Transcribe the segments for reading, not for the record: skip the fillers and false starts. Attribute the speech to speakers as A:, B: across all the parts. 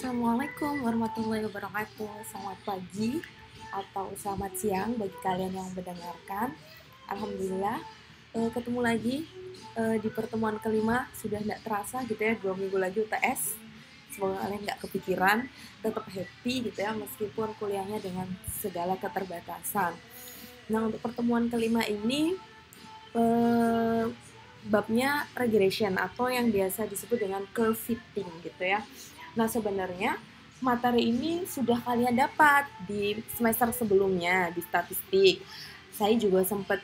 A: Assalamualaikum warahmatullahi wabarakatuh. Selamat pagi atau selamat siang bagi kalian yang mendengarkan. Alhamdulillah ketemu lagi di pertemuan kelima. Sudah tidak terasa gitu ya, 2 minggu lagi UTS. Semoga kalian nggak kepikiran, tetap happy gitu ya meskipun kuliahnya dengan segala keterbatasan. Nah, untuk pertemuan kelima ini babnya regression atau yang biasa disebut dengan curve fitting gitu ya. Nah, sebenarnya materi ini sudah kalian dapat di semester sebelumnya di statistik. Saya juga sempat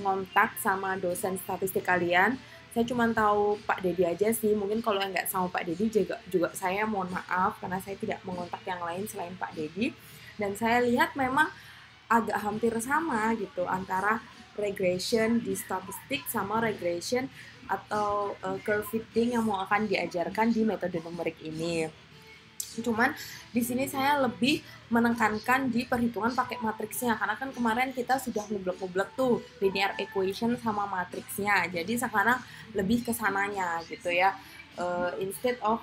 A: ngontak sama dosen statistik kalian. Saya cuma tahu Pak Dedi aja sih. Mungkin kalau nggak sama Pak Dedi juga saya mohon maaf karena saya tidak mengontak yang lain selain Pak Dedi. Dan saya lihat memang agak hampir sama gitu antara regression di statistik sama regression atau curve fitting yang mau akan diajarkan di metode numerik ini. Cuman di sini saya lebih menekankan di perhitungan pakai matriksnya karena kan kemarin kita sudah ngublek-ngublek tuh linear equation sama matriksnya. Jadi sekarang lebih ke sananya gitu ya. Instead of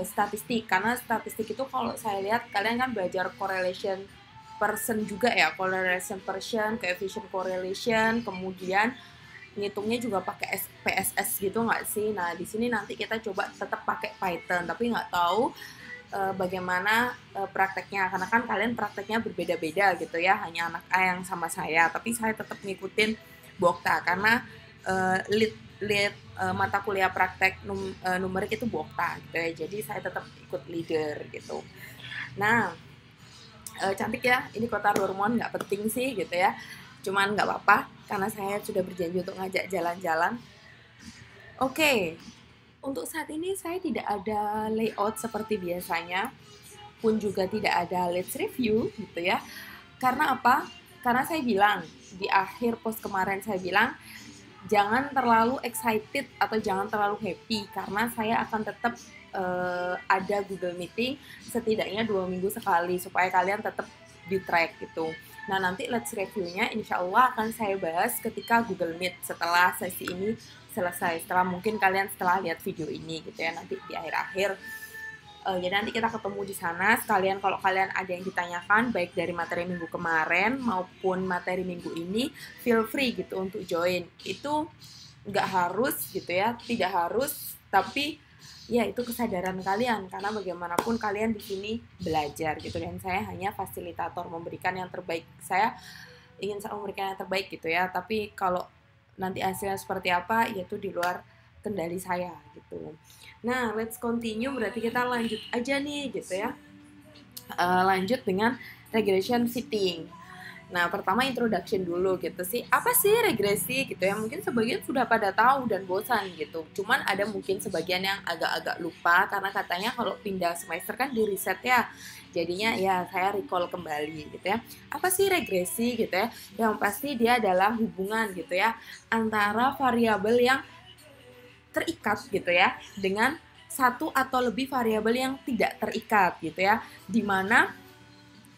A: statistik, karena statistik itu kalau saya lihat kalian kan belajar correlation person juga ya, correlation person, coefficient correlation, kemudian ngitungnya juga pakai PSS gitu nggak sih? Nah, di sini nanti kita coba tetap pakai Python, tapi nggak tahu bagaimana prakteknya, karena kan kalian prakteknya berbeda-beda gitu ya, hanya anak A yang sama saya, tapi saya tetap ngikutin Bokta, karena lead mata kuliah praktek numerik itu Bokta gitu ya, jadi saya tetap ikut leader gitu. Nah, cantik ya, ini kota Lurmon, nggak penting sih gitu ya, cuman nggak apa-apa karena saya sudah berjanji untuk ngajak jalan-jalan. Oke, untuk saat ini saya tidak ada layout seperti biasanya, pun juga tidak ada let's review gitu ya. Karena apa? Karena saya bilang di akhir post kemarin, saya bilang jangan terlalu excited atau jangan terlalu happy karena saya akan tetap ada Google Meeting setidaknya 2 minggu sekali supaya kalian tetap di track gitu. Nah, nanti let's review-nya insya Allah akan saya bahas ketika Google Meet setelah sesi ini selesai, setelah mungkin kalian setelah lihat video ini gitu ya, nanti di akhir-akhir. Jadi nanti kita ketemu di sana. Sekalian kalau kalian ada yang ditanyakan baik dari materi minggu kemarin maupun materi minggu ini, feel free gitu untuk join. Itu nggak harus gitu ya, tidak harus, tapi ya itu kesadaran kalian karena bagaimanapun kalian di sini belajar gitu, dan saya hanya fasilitator memberikan yang terbaik. Saya ingin memberikan yang terbaik gitu ya, tapi kalau nanti hasilnya seperti apa yaitu di luar kendali saya gitu. Nah, let's continue, berarti kita lanjut aja nih gitu ya. Lanjut dengan regression fitting. Nah, pertama introduction dulu gitu sih. Apa sih regresi gitu ya? Mungkin sebagian sudah pada tahu dan bosan gitu. Cuman ada mungkin sebagian yang agak-agak lupa karena katanya kalau pindah semester kan di reset ya. Jadinya ya saya recall kembali gitu ya. Apa sih regresi gitu ya? Yang pasti dia adalah hubungan gitu ya antara variabel yang terikat gitu ya dengan satu atau lebih variabel yang tidak terikat gitu ya, dimana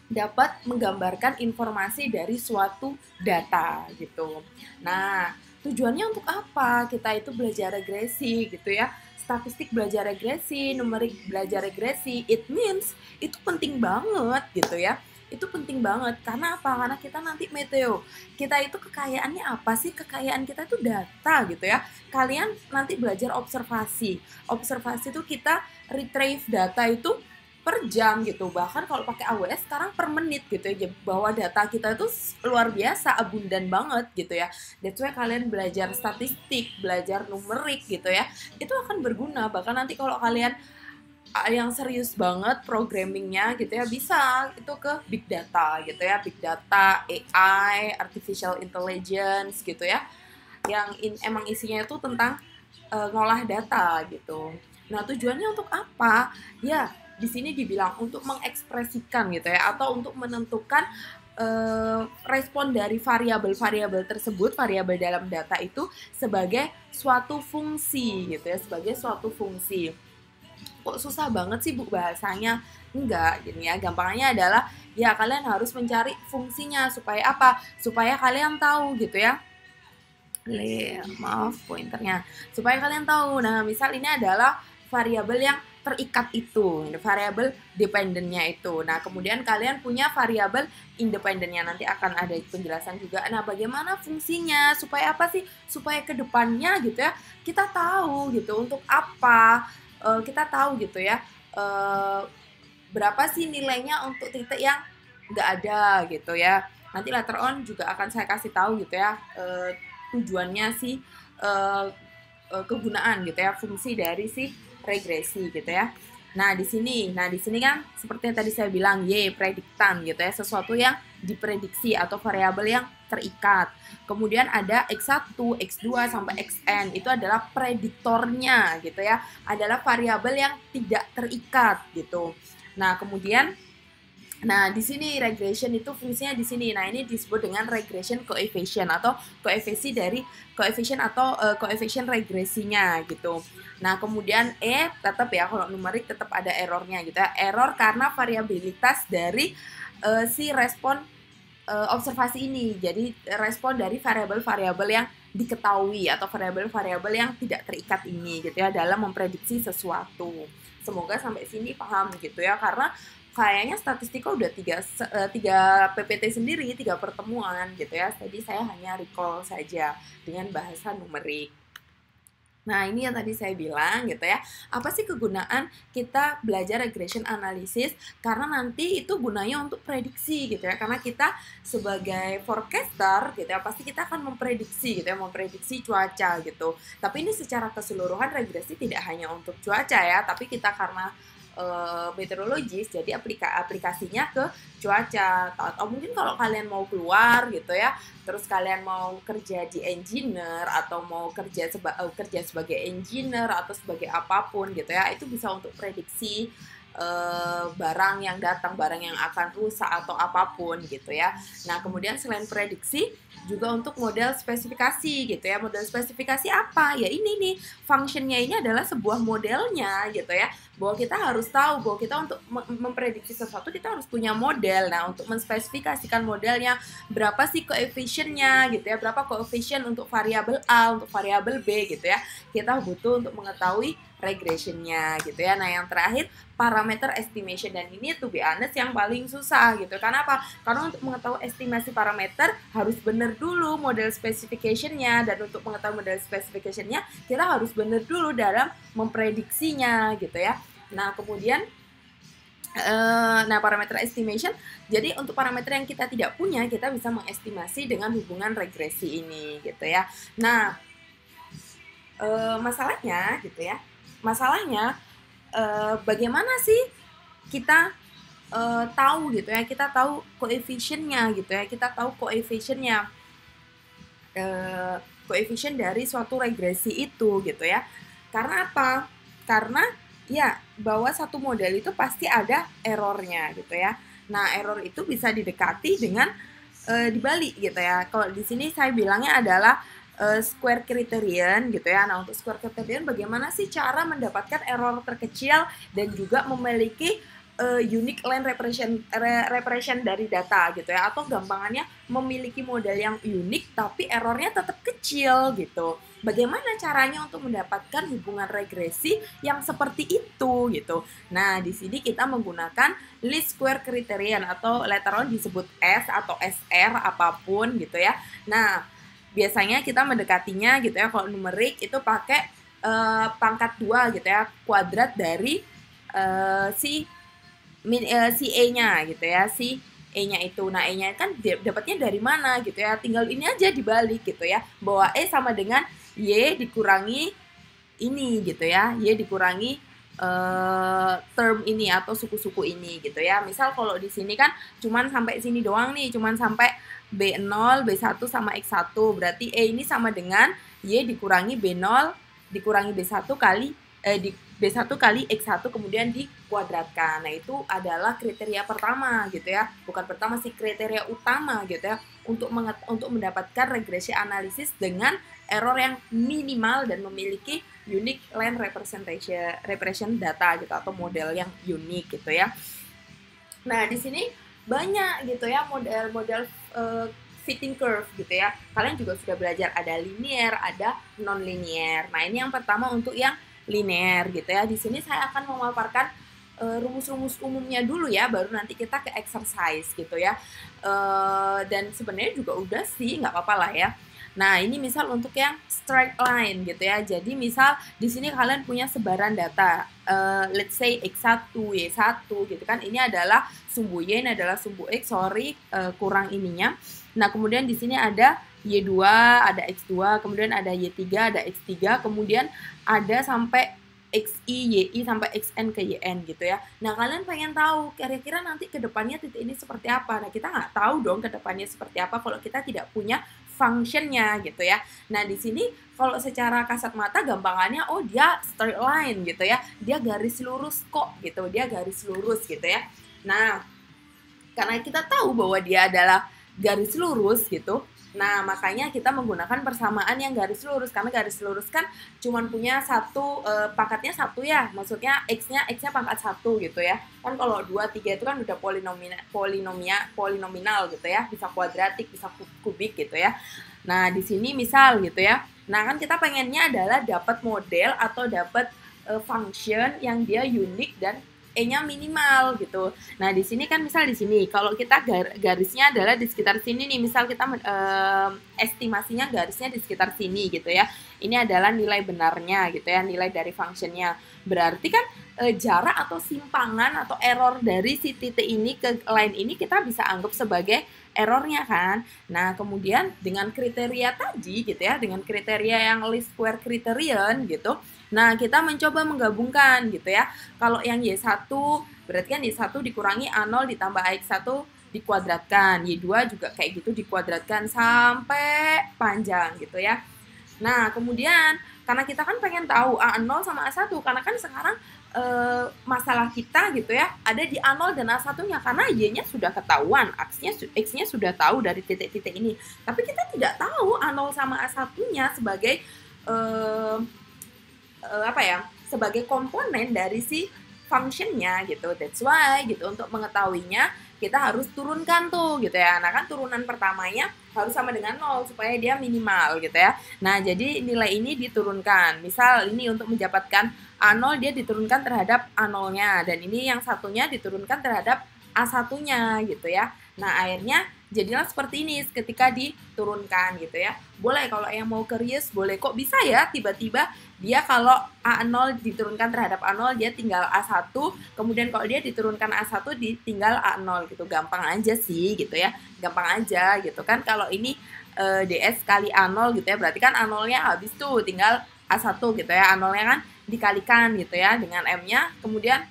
A: dapat menggambarkan informasi dari suatu data gitu. Nah, tujuannya untuk apa kita itu belajar regresi gitu ya? Statistik belajar regresi, numerik belajar regresi, it means itu penting banget gitu ya. Itu penting banget karena apa? Karena kita nanti meteo. Kita itu kekayaannya apa sih? Kekayaan kita itu data gitu ya. Kalian nanti belajar observasi. Observasi itu kita retrieve data itu per jam gitu, bahkan kalau pakai AWS sekarang per menit gitu ya, bahwa data kita itu luar biasa abundan banget gitu ya. That's why kalian belajar statistik, belajar numerik gitu ya, itu akan berguna. Bahkan nanti kalau kalian yang serius banget programmingnya gitu ya, bisa itu ke big data gitu ya, big data, AI, artificial intelligence gitu ya, yang emang isinya itu tentang ngolah data gitu. Nah, tujuannya untuk apa? Ya, di sini dibilang untuk mengekspresikan gitu ya, atau untuk menentukan respon dari variabel-variabel tersebut, variabel dalam data itu sebagai suatu fungsi gitu ya, sebagai suatu fungsi. Kok susah banget sih Bu bahasanya? Enggak, gini ya, gampangnya adalah ya kalian harus mencari fungsinya supaya apa? Supaya kalian tahu gitu ya. Maaf pointernya. Supaya kalian tahu. Nah, misal ini adalah variabel yang terikat itu, variabel dependentnya itu. Nah, kemudian kalian punya variabel independennya, nanti akan ada penjelasan juga. Nah, bagaimana fungsinya, supaya apa sih? Supaya kedepannya gitu ya, kita tahu gitu untuk apa, kita tahu gitu ya, berapa sih nilainya untuk titik yang nggak ada gitu ya. Nanti later on juga akan saya kasih tahu gitu ya, tujuannya sih, kegunaan gitu ya, fungsi dari si regresi gitu ya. Nah, di sini kan seperti yang tadi saya bilang, prediktan gitu ya, sesuatu yang diprediksi atau variabel yang terikat. Kemudian ada X1, X2 sampai Xn, itu adalah prediktornya gitu ya, adalah variabel yang tidak terikat gitu. Nah, kemudian di sini regression itu fungsinya di sini. Nah, ini disebut dengan regression coefficient atau koefisien atau koefisien regresinya gitu. Nah, kemudian tetap ya, kalau numerik tetap ada errornya gitu ya. Error karena variabilitas dari si respon observasi ini. Jadi respon dari variabel-variabel yang diketahui atau variabel-variabel yang tidak terikat ini gitu ya, dalam memprediksi sesuatu. Semoga sampai sini paham gitu ya, karena kayaknya statistika udah 3 PPT sendiri, 3 pertemuan gitu ya. Tadi saya hanya recall saja dengan bahasa numerik. Nah, ini yang tadi saya bilang gitu ya. Apa sih kegunaan kita belajar regression analysis? Karena nanti itu gunanya untuk prediksi gitu ya. Karena kita sebagai forecaster gitu ya, pasti kita akan memprediksi gitu ya, memprediksi cuaca gitu. Tapi ini secara keseluruhan regresi tidak hanya untuk cuaca ya, tapi kita karena meteorologis, jadi aplikasinya ke cuaca. Atau mungkin kalau kalian mau keluar gitu ya, terus kalian mau kerja di engineer atau mau kerja sebagai engineer atau sebagai apapun gitu ya, itu bisa untuk prediksi barang yang datang, barang yang akan rusak atau apapun gitu ya. Nah, kemudian selain prediksi juga untuk model spesifikasi gitu ya. Model spesifikasi apa? Ya ini nih, functionnya ini adalah sebuah modelnya gitu ya, bahwa kita harus tahu bahwa kita untuk memprediksi sesuatu kita harus punya model. Nah, untuk menspesifikasikan modelnya, berapa sih koefisiennya gitu ya, berapa koefisien untuk variabel A, untuk variabel B gitu ya, kita butuh untuk mengetahui regressionnya gitu ya. Nah, yang terakhir parameter estimation, dan ini to be honest yang paling susah gitu. Karena apa? Karena untuk mengetahui estimasi parameter harus benar dulu model specification-nya, dan untuk mengetahui model specification-nya kita harus benar dulu dalam memprediksinya gitu ya. Nah, kemudian parameter estimation, jadi untuk parameter yang kita tidak punya, kita bisa mengestimasi dengan hubungan regresi ini gitu ya. Nah, masalahnya gitu ya, bagaimana sih kita tahu gitu ya, kita tahu koefisiennya gitu ya, kita tahu koefisiennya, koefisien dari suatu regresi itu gitu ya. Karena apa? Karena ya bahwa satu model itu pasti ada errornya gitu ya. Nah, error itu bisa didekati dengan dibalik gitu ya. Kalau di sini saya bilangnya adalah square criterion gitu ya. Nah, untuk square criterion, bagaimana sih cara mendapatkan error terkecil dan juga memiliki unique line representation dari data gitu ya, atau gampangannya memiliki model yang unik tapi errornya tetap kecil gitu. Bagaimana caranya untuk mendapatkan hubungan regresi yang seperti itu gitu. Nah, di sini kita menggunakan least square criterion atau later on disebut S atau SR apapun gitu ya. Nah, biasanya kita mendekatinya gitu ya, kalau numerik itu pakai pangkat 2 gitu ya, kuadrat dari si E-nya gitu ya, si E-nya itu. Nah, E-nya kan dapatnya dari mana gitu ya, tinggal ini aja dibalik gitu ya, bahwa E sama dengan Y dikurangi ini gitu ya, Y dikurangi term ini atau suku-suku ini gitu ya. Misal kalau di sini kan cuman sampai sini doang nih, cuman sampai B0, B1 sama X1, berarti E ini sama dengan Y dikurangi B0 dikurangi B1 kali B1 kali X1 kemudian dikuadratkan. Nah, itu adalah kriteria pertama gitu ya. Bukan pertama sih, kriteria utama gitu ya, untuk mendapatkan regresi analisis dengan error yang minimal dan memiliki unique line representation data gitu, atau model yang unik gitu ya. Nah, di sini banyak gitu ya model-model fitting curve gitu ya. Kalian juga sudah belajar ada linear, ada non-linear. Nah, ini yang pertama untuk yang linear gitu ya. Di sini saya akan memaparkan rumus-rumus umumnya dulu ya, baru nanti kita ke exercise gitu ya. Dan sebenarnya juga udah sih, nggak apa-apa lah ya. Nah, ini misal untuk yang straight line gitu ya. Jadi misal di sini kalian punya sebaran data, let's say X1, Y1 gitu kan. Ini adalah sumbu Y, ini adalah sumbu X, kurang ininya. Nah, kemudian di sini ada Y2, ada X2, kemudian ada Y3, ada X3, kemudian ada sampai XI, YI sampai XN ke YN gitu ya. Nah, kalian pengen tahu kira-kira nanti ke depannya titik ini seperti apa. Nah, kita nggak tahu dong ke depannya seperti apa kalau kita tidak punya functionnya gitu ya. Nah, di sini kalau secara kasat mata gampangannya, oh dia straight line gitu ya. Dia garis lurus kok gitu, dia garis lurus gitu ya. Nah, karena kita tahu bahwa dia adalah garis lurus gitu, nah makanya kita menggunakan persamaan yang garis lurus, karena garis lurus kan cuma punya satu, pangkatnya satu ya, maksudnya x-nya pangkat satu gitu ya. Kan kalau 2, 3 itu kan udah polinominal gitu ya, bisa kuadratik, bisa kubik gitu ya. Nah, di sini misal gitu ya. Nah, kan kita pengennya adalah dapat model atau dapat function yang dia unik dan E-nya minimal gitu. Nah, di sini kan misal di sini kalau kita garisnya adalah di sekitar sini nih, misal kita estimasinya garisnya di sekitar sini gitu ya. Ini adalah nilai benarnya gitu ya, nilai dari functionnya. Berarti kan jarak atau simpangan atau error dari si titik ini ke line ini kita bisa anggap sebagai errornya kan. Nah, kemudian dengan kriteria tadi gitu ya, dengan kriteria yang least square criterion gitu. Nah, kita mencoba menggabungkan gitu ya. Kalau yang Y1 berarti kan Y1 dikurangi A0 ditambah AX1 dikuadratkan. Y2 juga kayak gitu dikuadratkan sampai panjang gitu ya. Nah, kemudian karena kita kan pengen tahu A0 sama A1, karena kan sekarang masalah kita gitu ya ada di A0 dan A1-nya, karena Y-nya sudah ketahuan, X-nya sudah tahu dari titik-titik ini. Tapi kita tidak tahu A0 sama A1-nya sebagai sebagai komponen dari si functionnya gitu. That's why gitu, untuk mengetahuinya kita harus turunkan tuh gitu ya. Nah, kan turunan pertamanya harus sama dengan 0 supaya dia minimal gitu ya. Nah, jadi nilai ini diturunkan. Misal ini untuk mendapatkan A0 dia diturunkan terhadap A0-nya, dan ini yang satunya diturunkan terhadap A1-nya gitu ya. Nah, akhirnya jadilah seperti ini ketika diturunkan gitu ya. Boleh kalau yang mau curious, boleh. Kok bisa ya tiba-tiba dia kalau A0 diturunkan terhadap A0 dia tinggal A1, kemudian kalau dia diturunkan A1 tinggal A0 gitu. Gampang aja sih gitu ya. Gampang aja gitu kan. Kalau ini DS kali A0 gitu ya, berarti kan A0-nya habis tuh, tinggal A1 gitu ya. A0-nya kan dikalikan gitu ya dengan M-nya, kemudian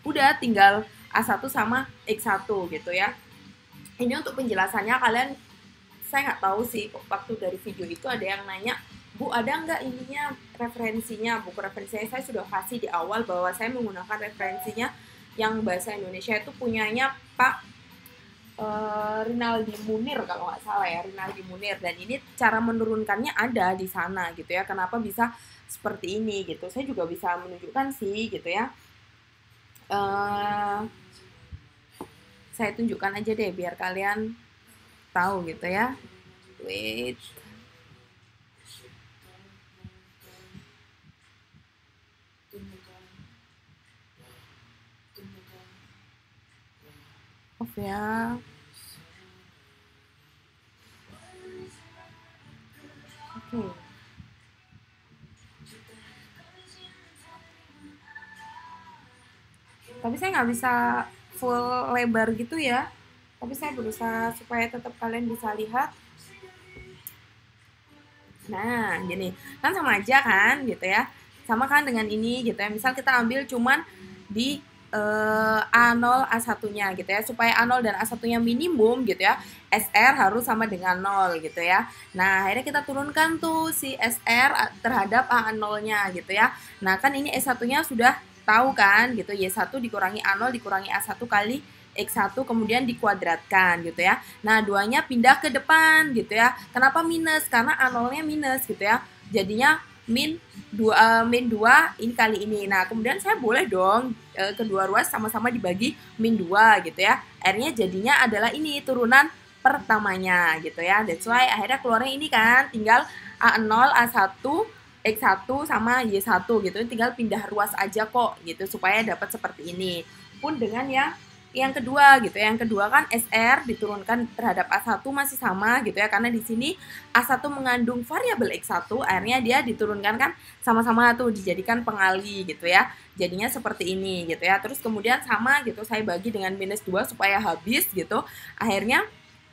A: udah tinggal A1 sama X1 gitu ya. Ini untuk penjelasannya, kalian, saya nggak tahu sih waktu dari video itu ada yang nanya, Bu ada nggak ininya referensinya, buku referensinya saya sudah kasih di awal bahwa saya menggunakan referensinya yang bahasa Indonesia itu punyanya Pak Rinaldi Munir kalau nggak salah ya, Rinaldi Munir, dan ini cara menurunkannya ada di sana gitu ya. Kenapa bisa seperti ini gitu, saya juga bisa menunjukkan sih gitu ya. Saya tunjukkan aja deh biar kalian tahu gitu ya. Wait. Off ya. Oke. Tapi saya nggak bisa full lebar gitu ya. Tapi saya berusaha supaya tetap kalian bisa lihat. Nah, gini. Kan sama aja kan gitu ya. Sama kan dengan ini gitu ya. Misal kita ambil cuman di A0 A1-nya gitu ya. Supaya A0 dan A1-nya minimum gitu ya, SR harus sama dengan 0 gitu ya. Nah, akhirnya kita turunkan tuh si SR terhadap A0-nya gitu ya. Nah, kan ini S1-nya sudah tahu kan gitu, Y1 dikurangi A0 dikurangi A1 kali X1 kemudian dikuadratkan gitu ya. Nah, 2-nya pindah ke depan gitu ya. Kenapa minus? Karena A0-nya minus gitu ya. Jadinya min 2 ini kali ini. Nah, kemudian saya boleh dong kedua ruas sama-sama dibagi min 2 gitu ya. Akhirnya jadinya adalah ini turunan pertamanya gitu ya. That's why akhirnya keluarnya ini kan tinggal A0 A1 X1 sama Y1 gitu, tinggal pindah ruas aja kok gitu supaya dapat seperti ini. Pun dengan yang kedua gitu ya. Yang kedua kan SR diturunkan terhadap A1 masih sama gitu ya, karena di sini A1 mengandung variabel X1, akhirnya dia diturunkan kan sama-sama tuh dijadikan pengali gitu ya. Jadinya seperti ini gitu ya. Terus kemudian sama gitu, saya bagi dengan -2 supaya habis gitu. Akhirnya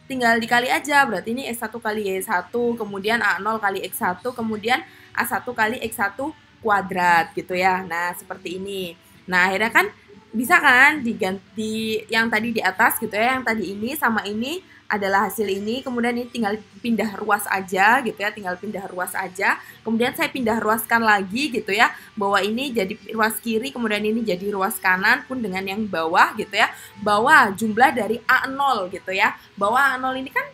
A: tinggal dikali aja, berarti ini X1 kali Y1, kemudian A0 kali X1, kemudian A1 kali X1 kuadrat gitu ya. Nah, seperti ini. Nah, akhirnya kan bisa kan diganti yang tadi di atas gitu ya, yang tadi ini sama ini adalah hasil ini, kemudian ini tinggal pindah ruas aja gitu ya, tinggal pindah ruas aja. Kemudian saya pindah ruaskan lagi gitu ya, bahwa ini jadi ruas kiri, kemudian ini jadi ruas kanan, pun dengan yang bawah gitu ya, bahwa jumlah dari A0 gitu ya, bahwa A0 ini kan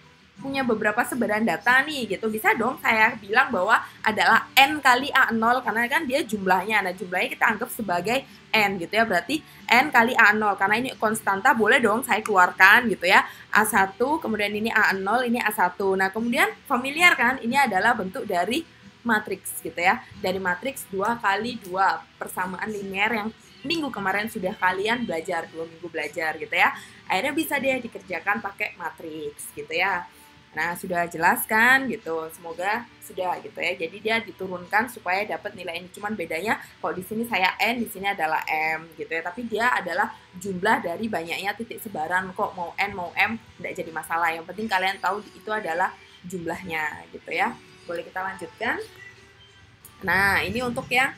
A: punya beberapa sebaran data nih gitu, bisa dong saya bilang bahwa adalah N kali A0 karena kan dia jumlahnya. Nah, jumlahnya kita anggap sebagai N gitu ya, berarti N kali A0 karena ini konstanta, boleh dong saya keluarkan gitu ya, A1 kemudian ini A0 ini A1. Nah, kemudian familiar kan, ini adalah bentuk dari matriks gitu ya, dari matriks 2 kali 2 persamaan linear yang minggu kemarin sudah kalian belajar, 2 minggu belajar gitu ya. Akhirnya bisa dia dikerjakan pakai matriks gitu ya. Nah, sudah jelaskan gitu. Semoga sudah gitu ya. Jadi dia diturunkan supaya dapat nilai ini. Cuman bedanya kalau di sini saya N, di sini adalah M gitu ya. Tapi dia adalah jumlah dari banyaknya titik sebaran kok. Mau N mau M tidak jadi masalah. Yang penting kalian tahu itu adalah jumlahnya gitu ya. Boleh kita lanjutkan. Nah, ini untuk yang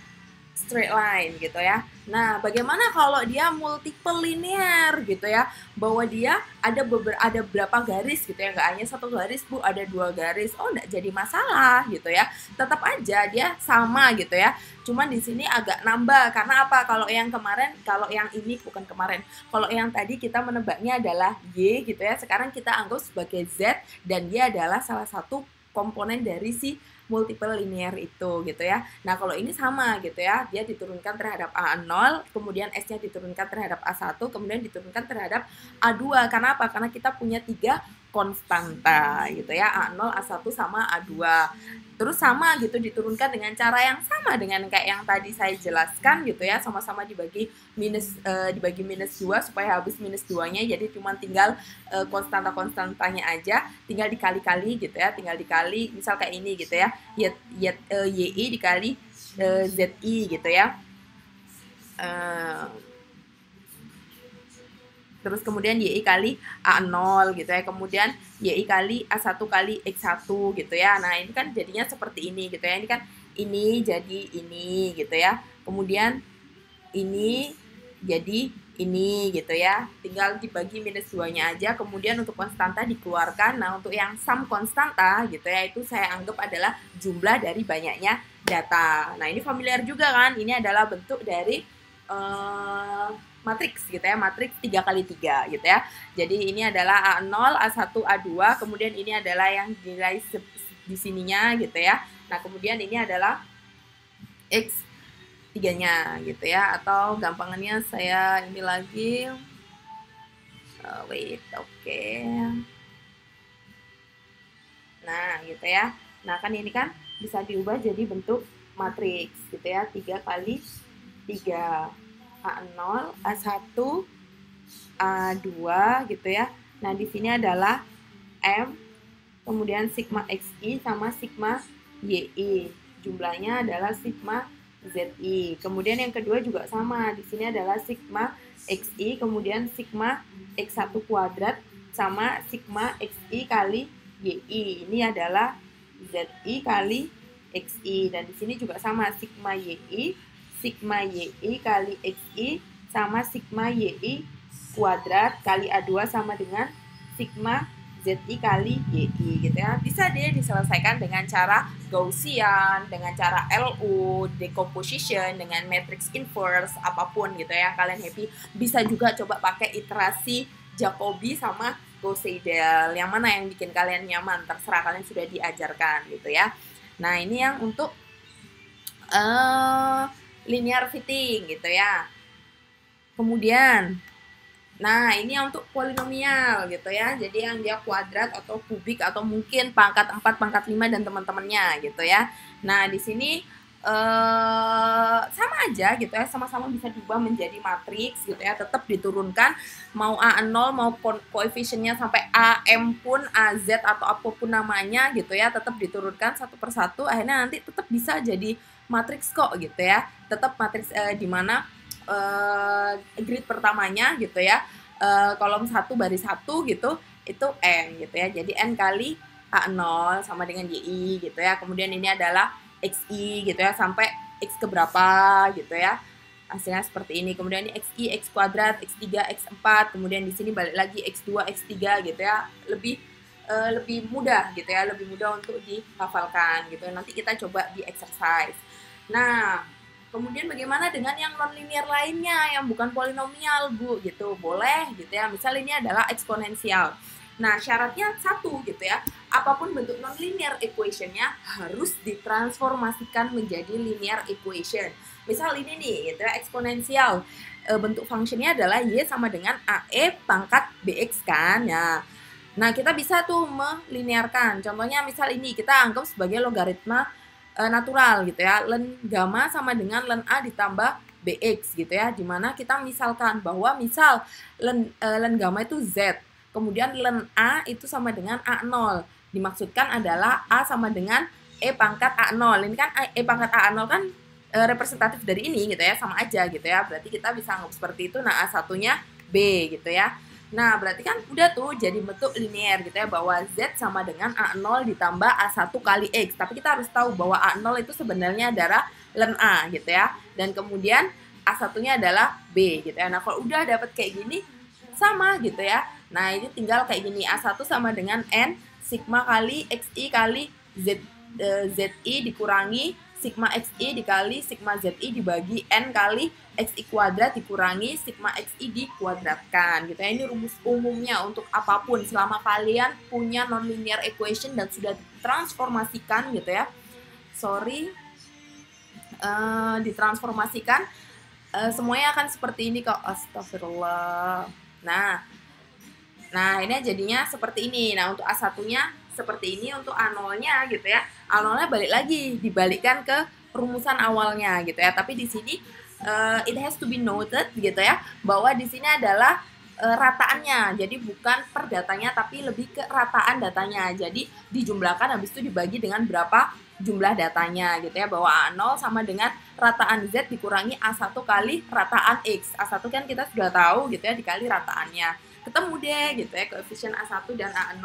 A: straight line gitu ya. Nah, bagaimana kalau dia multiple linear gitu ya? Bahwa dia ada berapa garis gitu ya? Nggak hanya satu garis, Bu, ada 2 garis. Oh, nggak jadi masalah gitu ya. Tetap aja dia sama gitu ya. Cuman di sini agak nambah karena apa? Kalau yang kemarin, kalau yang ini bukan kemarin. Kalau yang tadi kita menebaknya adalah Y gitu ya. Sekarang kita anggap sebagai Z dan dia adalah salah satu komponen dari si multiple linear itu gitu ya. Nah, kalau ini sama gitu ya, dia diturunkan terhadap A0, kemudian S-nya diturunkan terhadap A1, kemudian diturunkan terhadap A2. Karena apa? Karena kita punya 3 konstanta gitu ya, A0, A1 sama A2. Terus sama gitu diturunkan dengan cara yang sama dengan kayak yang tadi saya jelaskan gitu ya, sama-sama dibagi -2 supaya habis -2-nya, jadi cuma tinggal konstanta-konstantanya aja tinggal dikali-kali gitu ya, tinggal dikali misal kayak ini gitu ya, YI dikali ZI gitu ya. Terus kemudian YI kali A0 gitu ya, kemudian YI kali A1 kali X1 gitu ya. Nah, ini kan jadinya seperti ini gitu ya, ini kan ini jadi ini gitu ya, kemudian ini jadi ini gitu ya, tinggal dibagi -2-nya aja, kemudian untuk konstanta dikeluarkan. Nah, untuk yang sum konstanta gitu ya, itu saya anggap adalah jumlah dari banyaknya data. Nah, ini familiar juga kan, ini adalah bentuk dari matriks gitu ya, matriks 3 kali 3 gitu ya. Jadi ini adalah A0, A1, A2, kemudian ini adalah yang nilai di sininya gitu ya. Nah, kemudian ini adalah X 3-nya gitu ya, atau gampangannya saya ini lagi oke. Nah, gitu ya. Nah, kan ini kan bisa diubah jadi bentuk matriks gitu ya, 3 kali 3, A0, A1, A2 gitu ya. Nah, di sini adalah M, kemudian sigma XI sama sigma YI. Jumlahnya adalah sigma ZI. Kemudian yang kedua juga sama, di sini adalah sigma XI, kemudian sigma X1 kuadrat sama sigma XI kali YI. Ini adalah ZI kali XI, dan di sini juga sama, sigma YI kali XI sama sigma YI kuadrat kali A2 sama dengan sigma ZI kali YI gitu ya. Bisa dia diselesaikan dengan cara Gaussian, dengan cara LU, decomposition, dengan matrix inverse, apapun gitu ya, kalian happy. Bisa juga coba pakai iterasi Jacobi sama Gauss-Seidel, yang mana yang bikin kalian nyaman, terserah, kalian sudah diajarkan gitu ya. Nah, ini yang untuk linear fitting gitu ya. Kemudian, nah ini yang untuk polinomial gitu ya. Jadi yang dia kuadrat atau kubik atau mungkin pangkat 4, pangkat 5 dan teman-temannya gitu ya. Nah, di sini sama aja gitu ya, sama-sama bisa diubah menjadi matriks gitu ya, tetap diturunkan mau A0 mau koefisiennya sampai AM pun, AZ atau apapun namanya gitu ya, tetap diturunkan satu persatu, akhirnya nanti tetap bisa jadi matriks kok gitu ya, tetap matriks di mana grid pertamanya gitu ya, kolom 1 baris 1 gitu, itu N gitu ya, jadi N kali A0 sama dengan YI gitu ya, kemudian ini adalah XI gitu ya, sampai X keberapa gitu ya, hasilnya seperti ini. Kemudian ini XI, X kuadrat, X3, X4, kemudian di sini balik lagi X2, X3 gitu ya, lebih mudah gitu ya, lebih mudah untuk dihafalkan gitu. Nanti kita coba di exercise. Nah, kemudian bagaimana dengan yang non-linear lainnya yang bukan polinomial, Bu? Gitu, boleh gitu ya. Misal ini adalah eksponensial. Nah, syaratnya satu gitu ya, apapun bentuk non-linear equation-nya harus ditransformasikan menjadi linear equation. Misal ini nih, gitu ya, eksponensial. Bentuk fungsinya adalah Y sama dengan AE pangkat BX kan, ya. Nah, kita bisa tuh melinearkan. Contohnya misal ini, kita anggap sebagai logaritma natural gitu ya, len gamma sama dengan len A ditambah BX gitu ya, dimana kita misalkan bahwa misal len gamma itu Z, kemudian len A itu sama dengan A0. Dimaksudkan adalah A sama dengan E pangkat A0. Ini kan E pangkat A0 kan representatif dari ini gitu ya, sama aja gitu ya. Berarti kita bisa anggap seperti itu. Nah, A1-nya B gitu ya. Nah, berarti kan udah tuh jadi bentuk linear gitu ya, bahwa Z sama dengan A0 ditambah A1 kali X. Tapi kita harus tahu bahwa A0 itu sebenarnya adalah len A gitu ya. Dan kemudian A1-nya adalah B gitu ya. Nah, kalau udah dapet kayak gini, sama gitu ya. Nah, ini tinggal kayak gini, A1 sama dengan N sigma kali XI kali ZI dikurangi sigma XI dikali sigma ZI dibagi N kali XI kuadrat dikurangi sigma XI dikuadratkan gitu ya. Ini rumus umumnya untuk apapun selama kalian punya nonlinear equation dan sudah ditransformasikan gitu ya. Ditransformasikan semuanya akan seperti ini kok. Astagfirullah. Nah, ini jadinya seperti ini. Nah, untuk A1-nya seperti ini, untuk A0-nya gitu ya. A0-nya balik lagi, dibalikkan ke rumusan awalnya gitu ya. Tapi di sini it has to be noted gitu ya, bahwa di sini adalah rataannya. Jadi bukan per datanya tapi lebih ke rataan datanya. Jadi dijumlahkan habis itu dibagi dengan berapa jumlah datanya gitu ya, bahwa A0 sama dengan rataan Z dikurangi A1 kali rataan X. A1 kan kita sudah tahu gitu ya, dikali rataannya. Ketemu deh gitu ya koefisien A1 dan A0.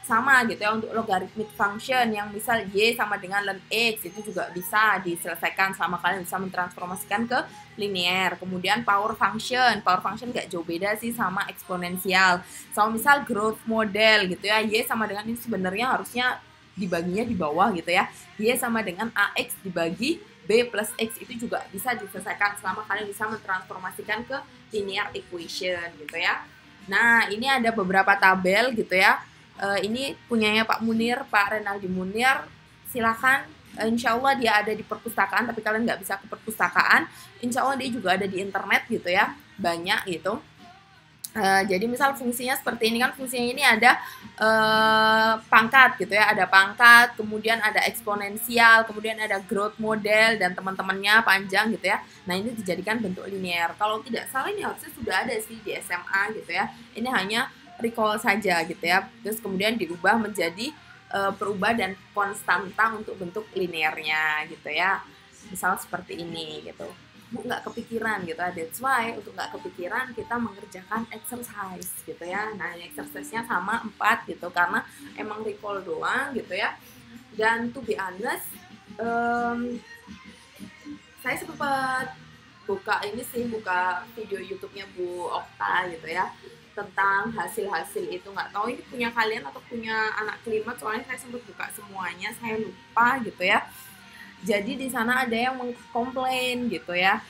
A: Sama gitu ya untuk logarithmic function yang misal Y sama dengan len X, itu juga bisa diselesaikan selama kalian bisa mentransformasikan ke linear. Kemudian power function gak jauh beda sih sama eksponensial. Sama misal growth model gitu ya, Y sama dengan ini sebenarnya harusnya dibaginya di bawah gitu ya, Y sama dengan AX dibagi B plus X, itu juga bisa diselesaikan selama kalian bisa mentransformasikan ke linear equation gitu ya. Nah, ini ada beberapa tabel gitu ya. Ini punyanya Pak Munir, Pak Renaldi Munir. Silakan, insya Allah dia ada di perpustakaan, tapi kalian nggak bisa ke perpustakaan. Insya Allah dia juga ada di internet gitu ya, banyak gitu. Jadi misal fungsinya seperti ini kan, fungsinya ini ada pangkat gitu ya, ada pangkat, kemudian ada eksponensial, kemudian ada growth model dan teman-temannya panjang gitu ya. Nah, ini dijadikan bentuk linear. Kalau tidak salah ini harusnya sudah ada sih di SMA gitu ya. Ini hanya recall saja gitu ya. Terus kemudian diubah menjadi berubah dan konstanta untuk bentuk linearnya gitu ya. Misal seperti ini gitu. Bu nggak kepikiran gitu, that's why untuk nggak kepikiran kita mengerjakan exercise gitu ya. Nah, exercise-nya sama 4 gitu, karena emang recall doang gitu ya. Dan to be honest, saya sempat buka video YouTube-nya Bu Okta gitu ya, tentang hasil-hasil itu. Nggak tahu ini punya kalian atau punya anak Klimat, soalnya saya sempat buka semuanya, saya lupa gitu ya. Jadi di sana ada yang mengkomplain gitu ya,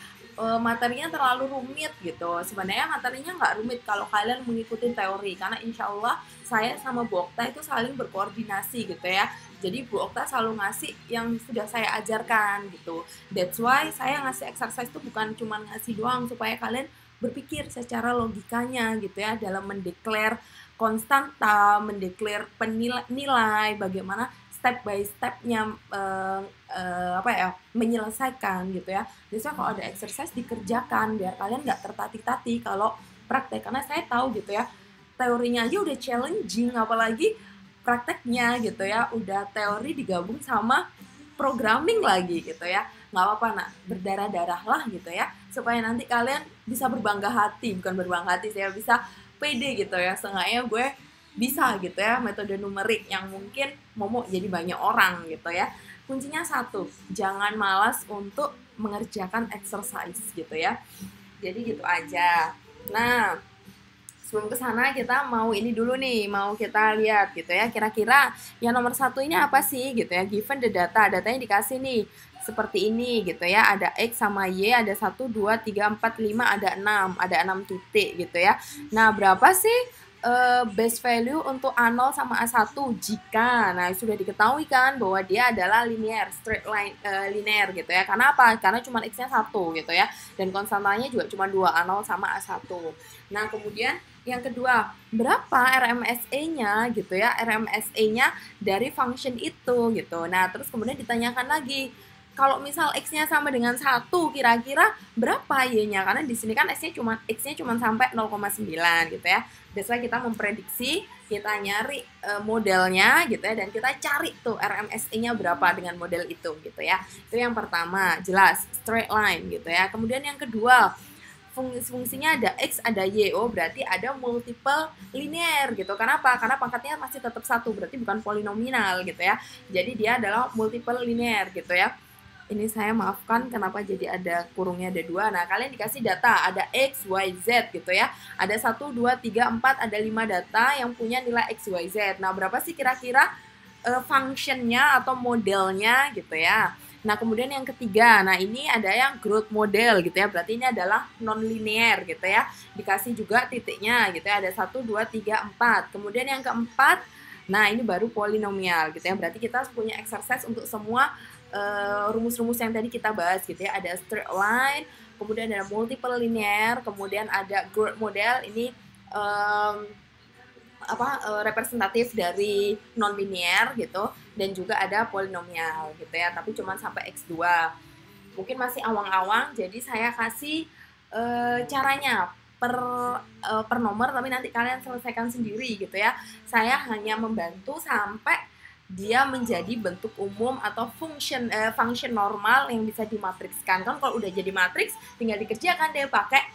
A: materinya terlalu rumit gitu. Sebenarnya materinya nggak rumit kalau kalian mengikuti teori, karena insya Allah saya sama Bu Okta itu saling berkoordinasi gitu ya. Jadi Bu Okta selalu ngasih yang sudah saya ajarkan gitu. That's why saya ngasih exercise itu bukan cuma ngasih doang, supaya kalian berpikir secara logikanya gitu ya, dalam mendeklar konstanta, mendeklar nilai, bagaimana step by stepnya apa ya, menyelesaikan gitu ya. Biasanya kalau ada exercise dikerjakan biar kalian nggak tertatih-tatih kalau praktek, karena saya tahu gitu ya, teorinya aja udah challenging, apalagi prakteknya gitu ya, udah teori digabung sama programming lagi gitu ya. Nggak apa-apa nak, berdarah-darah lah gitu ya, supaya nanti kalian bisa berbangga hati, bukan berbangga hati, saya bisa pede gitu ya, seenggaknya gue bisa gitu ya metode numerik yang mungkin Momo jadi banyak orang gitu ya. Kuncinya satu, jangan malas untuk mengerjakan exercise gitu ya. Jadi gitu aja. Nah, sebelum ke sana kita mau ini dulu nih, mau kita lihat gitu ya, kira-kira yang nomor satu ini apa sih gitu ya. Given the data, datanya dikasih nih seperti ini gitu ya, ada X sama Y, ada 1, 2, 3, 4, 5, ada 6 titik gitu ya. Nah, berapa sih base value untuk A0 sama A1 jika, nah sudah diketahui kan bahwa dia adalah linear, straight line, linear gitu ya. Karena apa? Karena cuma X-nya 1 gitu ya, dan konstantanya juga cuma 2, A0 sama A1. Nah, kemudian yang kedua, berapa RMSE-nya gitu ya, RMSE-nya dari function itu gitu. Nah, terus kemudian ditanyakan lagi, kalau misal X-nya sama dengan 1, kira-kira berapa Y-nya? Karena di sini kan X-nya cuma sampai 0,9 gitu ya. Biasanya kita memprediksi, kita nyari modelnya gitu ya, dan kita cari tuh RMSE-nya berapa dengan model itu gitu ya. Itu yang pertama, jelas straight line gitu ya. Kemudian yang kedua, fungsinya ada X, ada Y. Oh, berarti ada multiple linear gitu. Kenapa? Karena pangkatnya masih tetap 1, berarti bukan polinominal gitu ya. Jadi dia adalah multiple linear gitu ya. Ini saya maafkan kenapa jadi ada kurungnya, ada 2. Nah, kalian dikasih data, ada X, Y, Z gitu ya. Ada 1, 2, 3, 4, ada 5 data yang punya nilai X, Y, Z. Nah, berapa sih kira-kira functionnya atau modelnya gitu ya. Nah, kemudian yang ketiga, nah ini ada yang growth model gitu ya. Berarti ini adalah non-linear gitu ya. Dikasih juga titiknya gitu ya. Ada 1, 2, 3, 4. Kemudian yang keempat, nah ini baru polinomial gitu ya. Berarti kita punya exercise untuk semua rumus-rumus yang tadi kita bahas gitu ya. Ada straight line, kemudian ada multiple linear, kemudian ada growth model. Ini representatif dari non-linear gitu, dan juga ada polinomial gitu ya, tapi cuma sampai X2. Mungkin masih awang-awang, jadi saya kasih caranya per nomor, tapi nanti kalian selesaikan sendiri gitu ya. Saya hanya membantu sampai dia menjadi bentuk umum atau function normal yang bisa dimatrikskan. Kan kalau udah jadi matriks tinggal dikerjakan deh pakai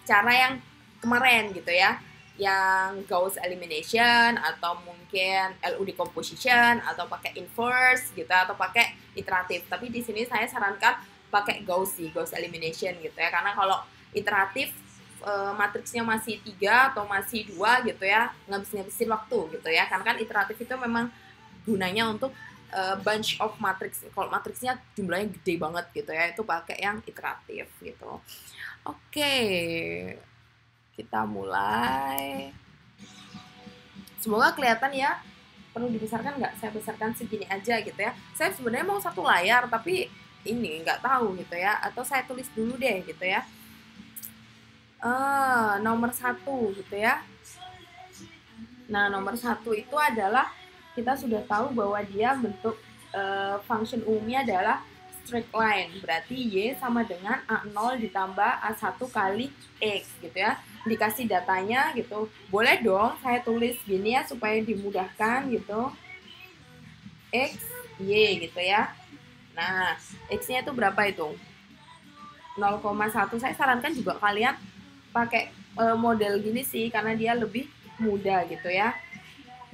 A: cara yang kemarin gitu ya, yang Gauss elimination atau mungkin LU decomposition atau pakai inverse gitu atau pakai iteratif. Tapi di sini saya sarankan pakai Gauss elimination gitu ya, karena kalau iteratif matriksnya masih 3 atau masih 2 gitu ya, ngabisin waktu gitu ya, karena kan iteratif itu memang gunanya untuk bunch of matrix. Kalau matriksnya jumlahnya gede banget gitu ya, itu pakai yang iteratif gitu. Oke, kita mulai. Semoga kelihatan ya. Perlu dibesarkan nggak? Saya besarkan segini aja gitu ya. Saya sebenarnya mau satu layar, tapi ini nggak tahu gitu ya, atau saya tulis dulu deh gitu ya. Nomor 1 gitu ya. Nah, nomor 1 itu adalah kita sudah tahu bahwa dia bentuk function umumnya adalah straight line. Berarti Y sama dengan A0 ditambah A1 kali X gitu ya. Dikasih datanya gitu. Boleh dong saya tulis gini ya supaya dimudahkan gitu. X, Y gitu ya. Nah, X-nya itu berapa itu? 0,1. Saya sarankan juga kalian pakai model gini sih, karena dia lebih mudah gitu ya.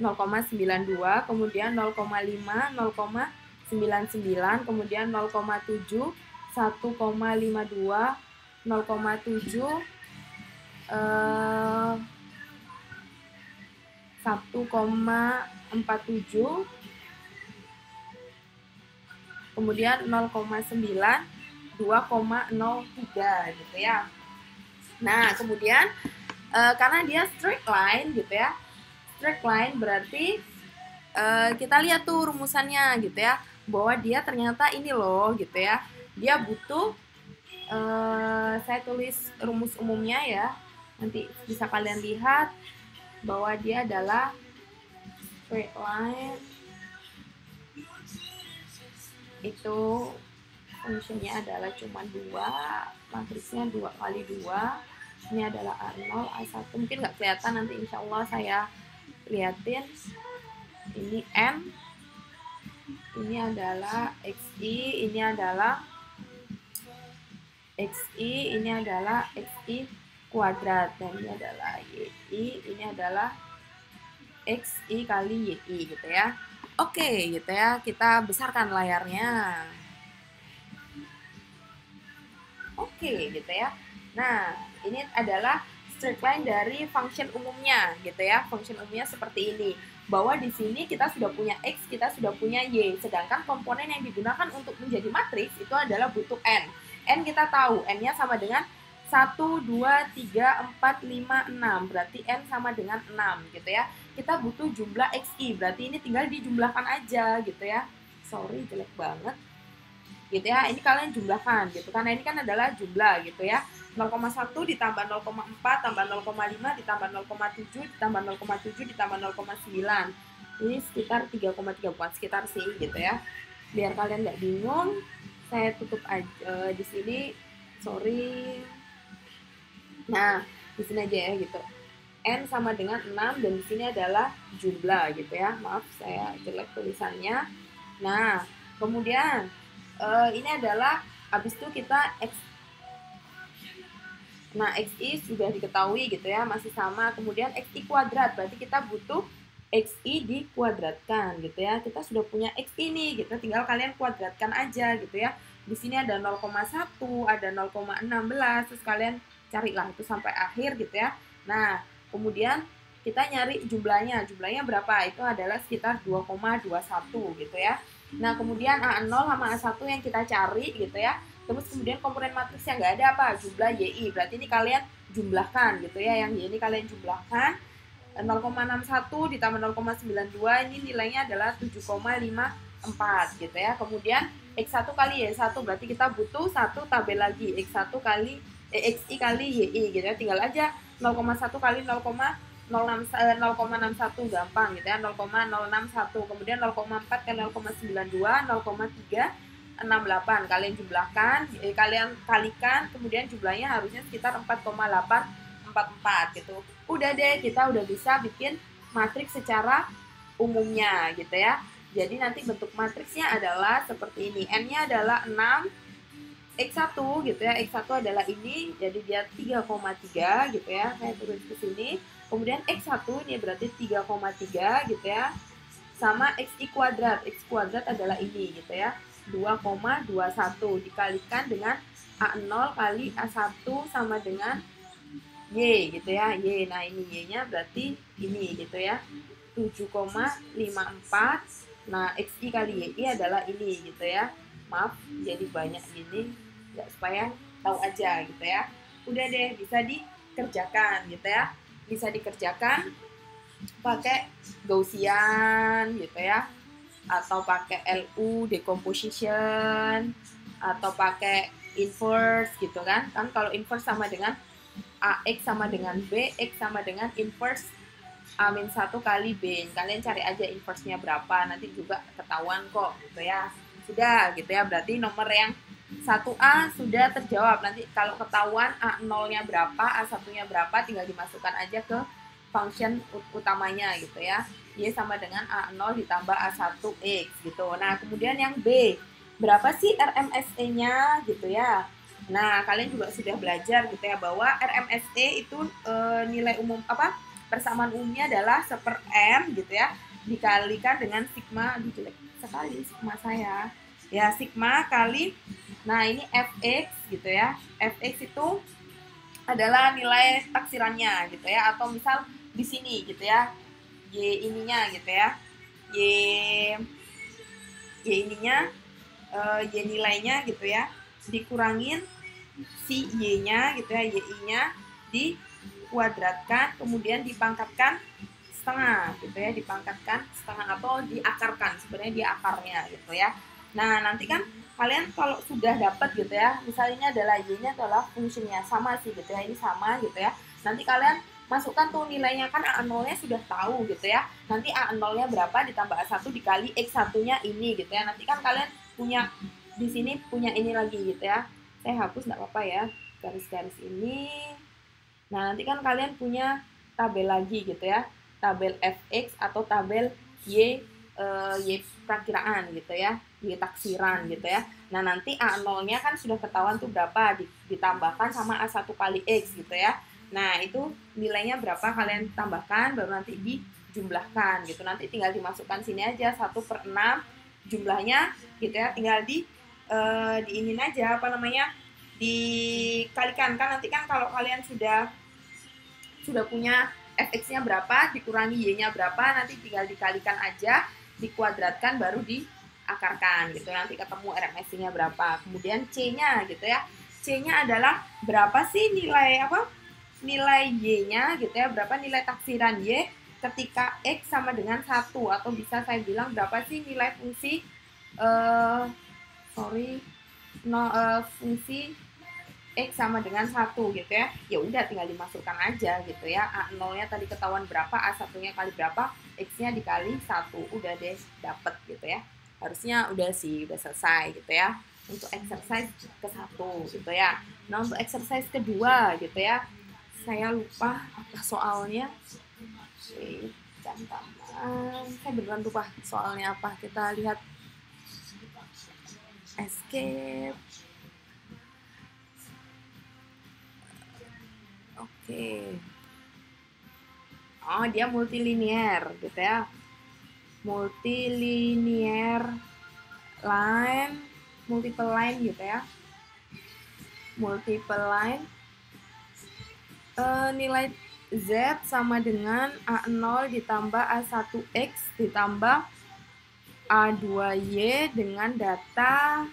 A: 0,92, kemudian 0,5, 0,99, kemudian 0,7, 1,52, 0,7, 1,47, kemudian 0,9, 2,03 gitu ya. Nah, kemudian karena dia straight line gitu ya, straight line berarti kita lihat tuh rumusannya gitu ya, bahwa dia ternyata ini loh gitu ya, dia butuh saya tulis rumus umumnya ya, nanti bisa kalian lihat bahwa dia adalah straight line itu fungsinya adalah cuma 2, matriksnya 2 kali 2. Ini adalah A0, A1, mungkin nggak kelihatan, nanti insya Allah saya liatin. Ini N, ini adalah XI, ini adalah XI, ini adalah XI kuadrat, dan ini adalah YI, ini adalah XI kali YI gitu ya. Oke gitu ya, kita besarkan layarnya. Oke gitu ya. Nah, ini adalah straight line dari function umumnya gitu ya. Function umumnya seperti ini. Bahwa di sini kita sudah punya X, kita sudah punya Y. Sedangkan komponen yang digunakan untuk menjadi matriks itu adalah butuh N. N kita tahu, N-nya sama dengan 1, 2, 3, 4, 5, 6. Berarti N sama dengan 6 gitu ya. Kita butuh jumlah XI, berarti ini tinggal dijumlahkan aja gitu ya. Sorry, jelek banget. Gitu ya, ini kalian jumlahkan gitu, karena ini kan adalah jumlah gitu ya. 0,1 ditambah 0,4 tambah 0,5 ditambah 0,7 ditambah 0,7 ditambah 0,9. Ini sekitar 3,3, bukan sekitar sih gitu ya. Biar kalian nggak bingung, saya tutup aja di sini. Sorry. Nah, di sini aja ya gitu. N sama dengan 6 dan di sini adalah jumlah gitu ya. Maaf saya jelek tulisannya. Nah, kemudian ini adalah habis itu kita X. Nah, XI sudah diketahui gitu ya, masih sama. Kemudian XI kuadrat, berarti kita butuh XI dikuadratkan gitu ya. Kita sudah punya XI nih gitu, tinggal kalian kuadratkan aja gitu ya. Di sini ada 0,1, ada 0,16, terus kalian carilah itu sampai akhir gitu ya. Nah, kemudian kita nyari jumlahnya. Jumlahnya berapa? Itu adalah sekitar 2,21 gitu ya. Nah, kemudian A0 sama A1 yang kita cari gitu ya. Terus kemudian komponen matriks yang nggak ada apa? Jumlah YI. Berarti ini kalian jumlahkan gitu ya. Yang Y ini kalian jumlahkan. 0,61 ditambah 0,92 ini nilainya adalah 7,54 gitu ya. Kemudian X1 kali Y1 berarti kita butuh 1 tabel lagi. X1 kali XI kali YI gitu ya. Tinggal aja 0,1 kali 0,61 gampang gitu ya, 0,061, kemudian 0,4 kali 0,92, 0,368 kalian jumlahkan, kalian kalikan, kemudian jumlahnya harusnya sekitar 4,844 gitu. Udah deh, kita udah bisa bikin matriks secara umumnya gitu ya. Jadi nanti bentuk matriksnya adalah seperti ini. N-nya adalah 6, X1 gitu ya, X1 adalah ini, jadi dia 3,3 gitu ya, saya turun ke sini. Kemudian X1 ini berarti 3,3 gitu ya, sama XI kuadrat, X kuadrat adalah ini gitu ya, 2,21 dikalikan dengan A0 kali A1 sama dengan Y gitu ya, Y, nah ini Y-nya berarti ini gitu ya, 7,54, nah XI kali YI adalah ini gitu ya. Maaf, jadi banyak gini, nggak, supaya tahu aja gitu ya. Udah deh, bisa dikerjakan gitu ya. Bisa dikerjakan pakai Gaussian gitu ya, atau pakai LU decomposition, atau pakai inverse gitu kan. Kan kalau inverse sama dengan AX sama dengan B, X sama dengan inverse A-1 kali B. Kalian cari aja inverse-nya berapa, nanti juga ketahuan kok gitu ya. Sudah gitu ya, berarti nomor yang 1A sudah terjawab. Nanti kalau ketahuan A0-nya berapa, A1-nya berapa, tinggal dimasukkan aja ke function utamanya gitu ya. Y sama dengan A0 ditambah A1X gitu. Nah, kemudian yang B, berapa sih RMSE-nya gitu ya. Nah, kalian juga sudah belajar gitu ya, bahwa RMSE itu nilai umum persamaan umumnya adalah 1/m gitu ya, dikalikan dengan sigma, jelek sekali sigma saya ya, sigma kali, nah ini fx gitu ya, fx itu adalah nilai taksirannya gitu ya, atau misal di sini gitu ya, y ininya gitu ya, y ininya, y nilainya gitu ya, dikurangin si y-nya gitu ya, y-nya dikuadratkan, kemudian dipangkatkan setengah gitu ya, dipangkatkan setengah atau diakarkan, sebenarnya dia akarnya gitu ya. Nah, nanti kan kalian kalau sudah dapat gitu ya, misalnya adalah y-nya adalah fungsinya sama sih gitu ya, ini sama gitu ya. Nanti kalian masukkan tuh nilainya, kan A0-nya sudah tahu gitu ya. Nanti A0-nya berapa ditambah A1 dikali X1-nya ini gitu ya. Nanti kan kalian punya di sini punya ini lagi gitu ya. Saya hapus nggak apa-apa ya garis-garis ini. Nah, nanti kan kalian punya tabel lagi gitu ya. Tabel fx atau tabel y perakiraan gitu ya. Y taksiran gitu ya. Nah, nanti A0-nya kan sudah ketahuan tuh berapa ditambahkan sama A1 kali X gitu ya. Nah, itu nilainya berapa kalian tambahkan baru nanti dijumlahkan gitu. Nanti tinggal dimasukkan sini aja 1/6 jumlahnya gitu ya. Tinggal diinin aja apa namanya? Dikalikan kan nanti kan kalau kalian sudah punya fx-nya berapa, dikurangi y-nya berapa, nanti tinggal dikalikan aja, dikuadratkan, baru diakarkan gitu. Nanti ketemu RMSI-nya berapa. Kemudian C-nya gitu ya. C-nya adalah berapa sih nilai nilai y-nya gitu ya, berapa nilai taksiran y ketika x sama dengan 1, atau bisa saya bilang berapa sih nilai fungsi fungsi X sama dengan 1 gitu ya. Ya udah tinggal dimasukkan aja gitu ya. A0-nya tadi ketahuan berapa, A1-nya kali berapa, X-nya dikali 1. Udah deh dapet gitu ya. Harusnya udah selesai gitu ya. Untuk exercise ke-1 gitu ya. Nah, untuk exercise kedua gitu ya. Saya lupa apa soalnya. Jam taman. Saya beneran lupa soalnya apa. Kita lihat escape. Oke. Oh, dia multilinear gitu ya. Multilinear line, multiple line gitu ya. Multiple line. Nilai Z sama dengan A0 ditambah A1X ditambah A2Y dengan data.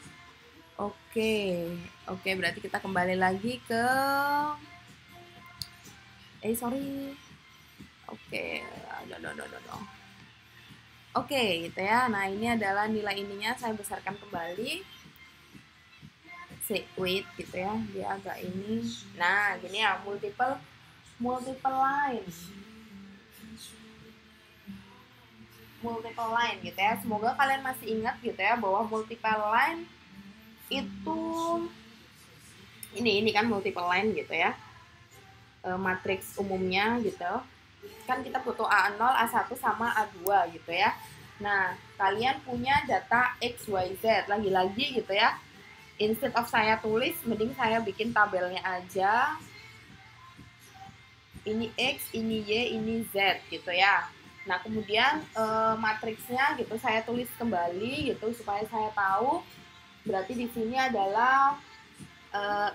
A: Oke, berarti kita kembali lagi ke no. Oke, gitu ya. Nah, ini adalah nilai ininya, saya besarkan kembali. Wait gitu ya, dia agak ini. Nah, gini ya, multiple line. Multiple line gitu ya. Semoga kalian masih ingat gitu ya bahwa multiple line itu ini kan multiple line gitu ya. Matriks umumnya gitu. Kan kita butuh A0, A1 sama A2 gitu ya. Nah, kalian punya data X, Y, Z. Lagi-lagi gitu ya. Instead of saya tulis, mending saya bikin tabelnya aja. Ini X, ini Y, ini Z gitu ya. Nah, kemudian matriksnya gitu saya tulis kembali gitu supaya saya tahu. Berarti di sini adalah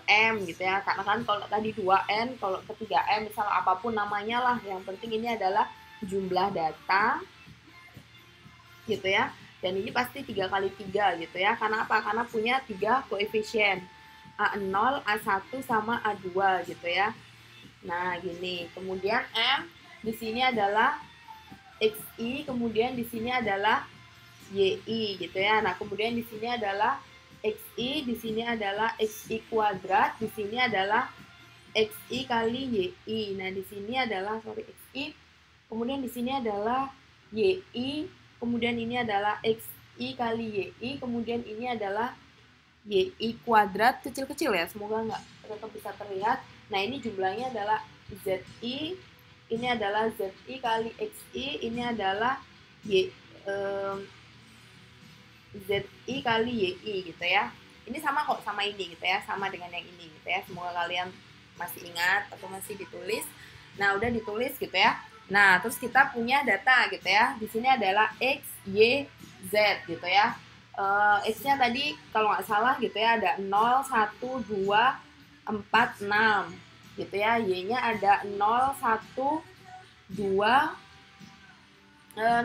A: M gitu ya, karena kan kalau tadi 2N, kalau ketiga M misalnya apapun namanya lah, yang penting ini adalah jumlah data gitu ya, dan ini pasti 3 kali 3 gitu ya, karena apa? Karena punya 3 koefisien A0, A1 sama A2 gitu ya. Nah gini, kemudian M di sini adalah XI, kemudian di sini adalah YI gitu ya. Nah kemudian di sini adalah XI, di sini adalah XI kuadrat, di sini adalah XI kali YI. Nah, di sini adalah XI, kemudian di sini adalah YI, kemudian ini adalah XI kali YI, kemudian ini adalah YI kuadrat kecil-kecil ya, semoga nggak tetap bisa terlihat. Nah, ini jumlahnya adalah ZI, ini adalah ZI kali XI, ini adalah ZI kali YI gitu ya. Ini sama kok sama ini gitu ya, sama dengan yang ini gitu ya. Semoga kalian masih ingat atau masih ditulis. Nah, udah ditulis gitu ya. Nah, terus kita punya data gitu ya. Di sini adalah X, Y, Z gitu ya. X-nya tadi kalau nggak salah gitu ya ada 0, 1, 2, 4, 6 gitu ya. Y-nya ada 0, 1, 2,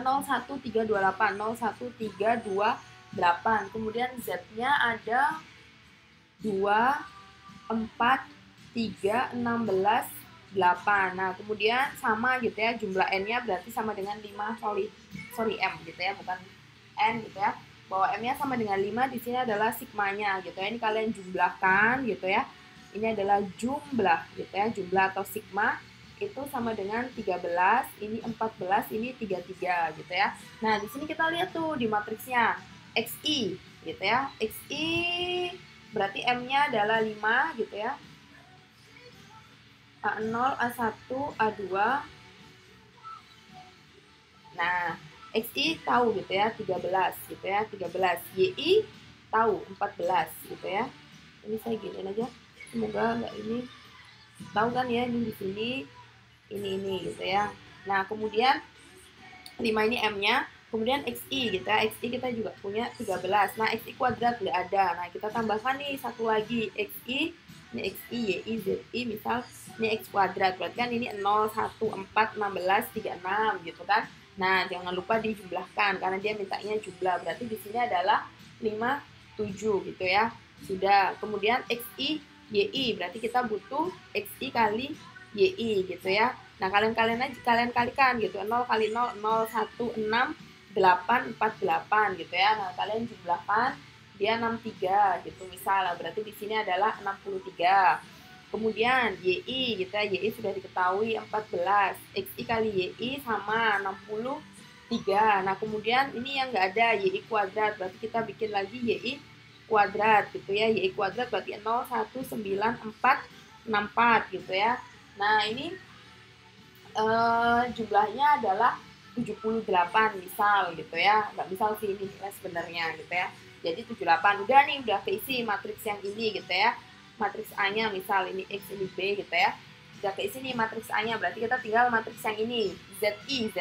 A: 0, 1, 3, 28, 0, 1, 3, 2, 8. Kemudian Z-nya ada 2, 4, 3, 16, 8. Nah, kemudian sama gitu ya, jumlah N-nya berarti sama dengan 5, sorry M gitu ya, bukan N gitu ya. Bahwa M-nya sama dengan 5, di sini adalah sigmanya gitu ya. Ini kalian jumlahkan gitu ya. Ini adalah jumlah gitu ya, jumlah atau sigma itu sama dengan 13, ini 14, ini 33 gitu ya. Nah, di sini kita lihat tuh di matriksnya XI. gitu ya. XI berarti M-nya adalah 5 gitu ya. A0, A1, A2. Nah, XI tahu gitu ya, 13 gitu ya, 13. YI tahu 14 gitu ya. Ini saya giniin aja. Semoga nggak ini. Tahu kan ya, ini di sini. Ini gitu ya. Nah, kemudian 5 ini M-nya. Kemudian XI gitu ya. XI kita juga punya 13. Nah, XI kuadrat nggak ada. Nah, kita tambahkan nih satu lagi. XI, ini XI, YI, ZI, misal ini X kuadrat. Berarti kan ini 0, 1, 4, 16, 36 gitu kan. Nah, jangan lupa dijumlahkan karena dia mintanya jumlah. Berarti di sini adalah 5, 7 gitu ya. Sudah. Kemudian XI, YI. Berarti kita butuh XI kali YI gitu ya. Nah, kalian kalikan gitu. 0 kali 0, 0, 1, 6, 8, 48 gitu ya. Nah, kalian jumlahkan dia 63 gitu misalnya. Berarti di sini adalah 63. Kemudian YI gitu ya, YI sudah diketahui 14. XI kali YI sama 63. Nah, kemudian ini yang nggak ada, YI kuadrat. Berarti kita bikin lagi YI kuadrat gitu ya. YI kuadrat berarti 0, 1, 9, 4, 64 gitu ya. Nah, ini jumlahnya adalah 78 misal gitu ya. Nggak misal sih ini sebenarnya gitu ya. Jadi 78 udah nih, udah keisi matriks yang ini gitu ya. Matriks A-nya misal ini X ini B gitu ya. Udah keisi nih matriks A-nya, berarti kita tinggal matriks yang ini. ZI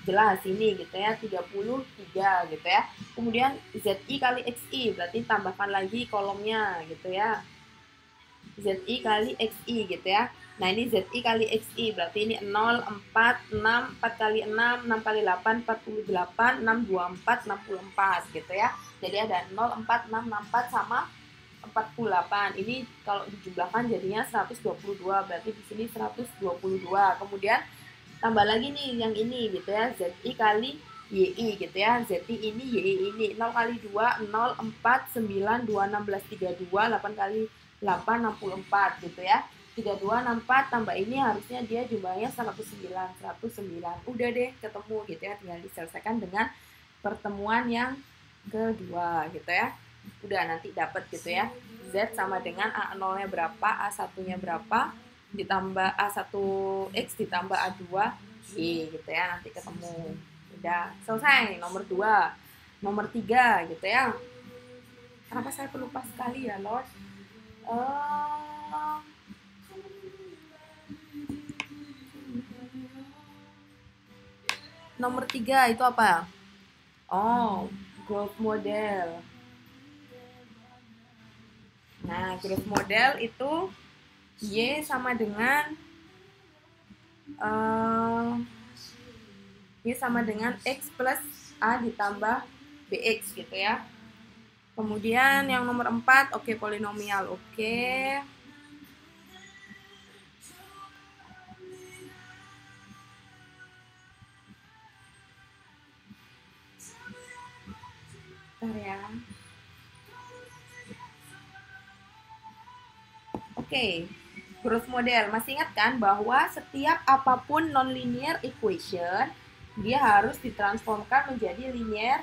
A: jelas ini gitu ya, 33 gitu ya. Kemudian ZI kali XI, berarti tambahkan lagi kolomnya gitu ya. ZI kali XI gitu ya. Nah, ini ZI kali XI, berarti ini 0, 4, 6, 4 kali 6, 6 kali 8, 48, 6, 24, 64 gitu ya. Jadi ada 0, 4, 6, 64 sama 48. Ini kalau dijumlahkan jadinya 122, berarti di sini 122. Kemudian tambah lagi nih yang ini gitu ya, ZI kali YI gitu ya. ZI ini, YI ini. 0 kali 2, 0, 4, 9, 2, 16, 32, 8 kali 8, 64 gitu ya. 32, 64 tambah ini harusnya dia jumlahnya 109. Udah deh ketemu gitu ya, tinggal diselesaikan dengan pertemuan yang kedua gitu ya. Udah nanti dapat gitu ya. Z sama dengan A0-nya berapa, A1-nya berapa, ditambah A1X ditambah A2Y gitu ya, nanti ketemu. Udah selesai nomor 2. Nomor 3 gitu ya. Kenapa saya pelupa sekali ya, Lord? Nomor 3 itu apa? Oh, growth model. Nah, growth model itu Y sama dengan Y sama dengan X plus A ditambah BX gitu ya. Kemudian yang nomor 4, oke, polinomial, oke. Bentar ya. Oke, growth model. Masih ingat kan bahwa setiap apapun nonlinear equation, dia harus ditransformkan menjadi linear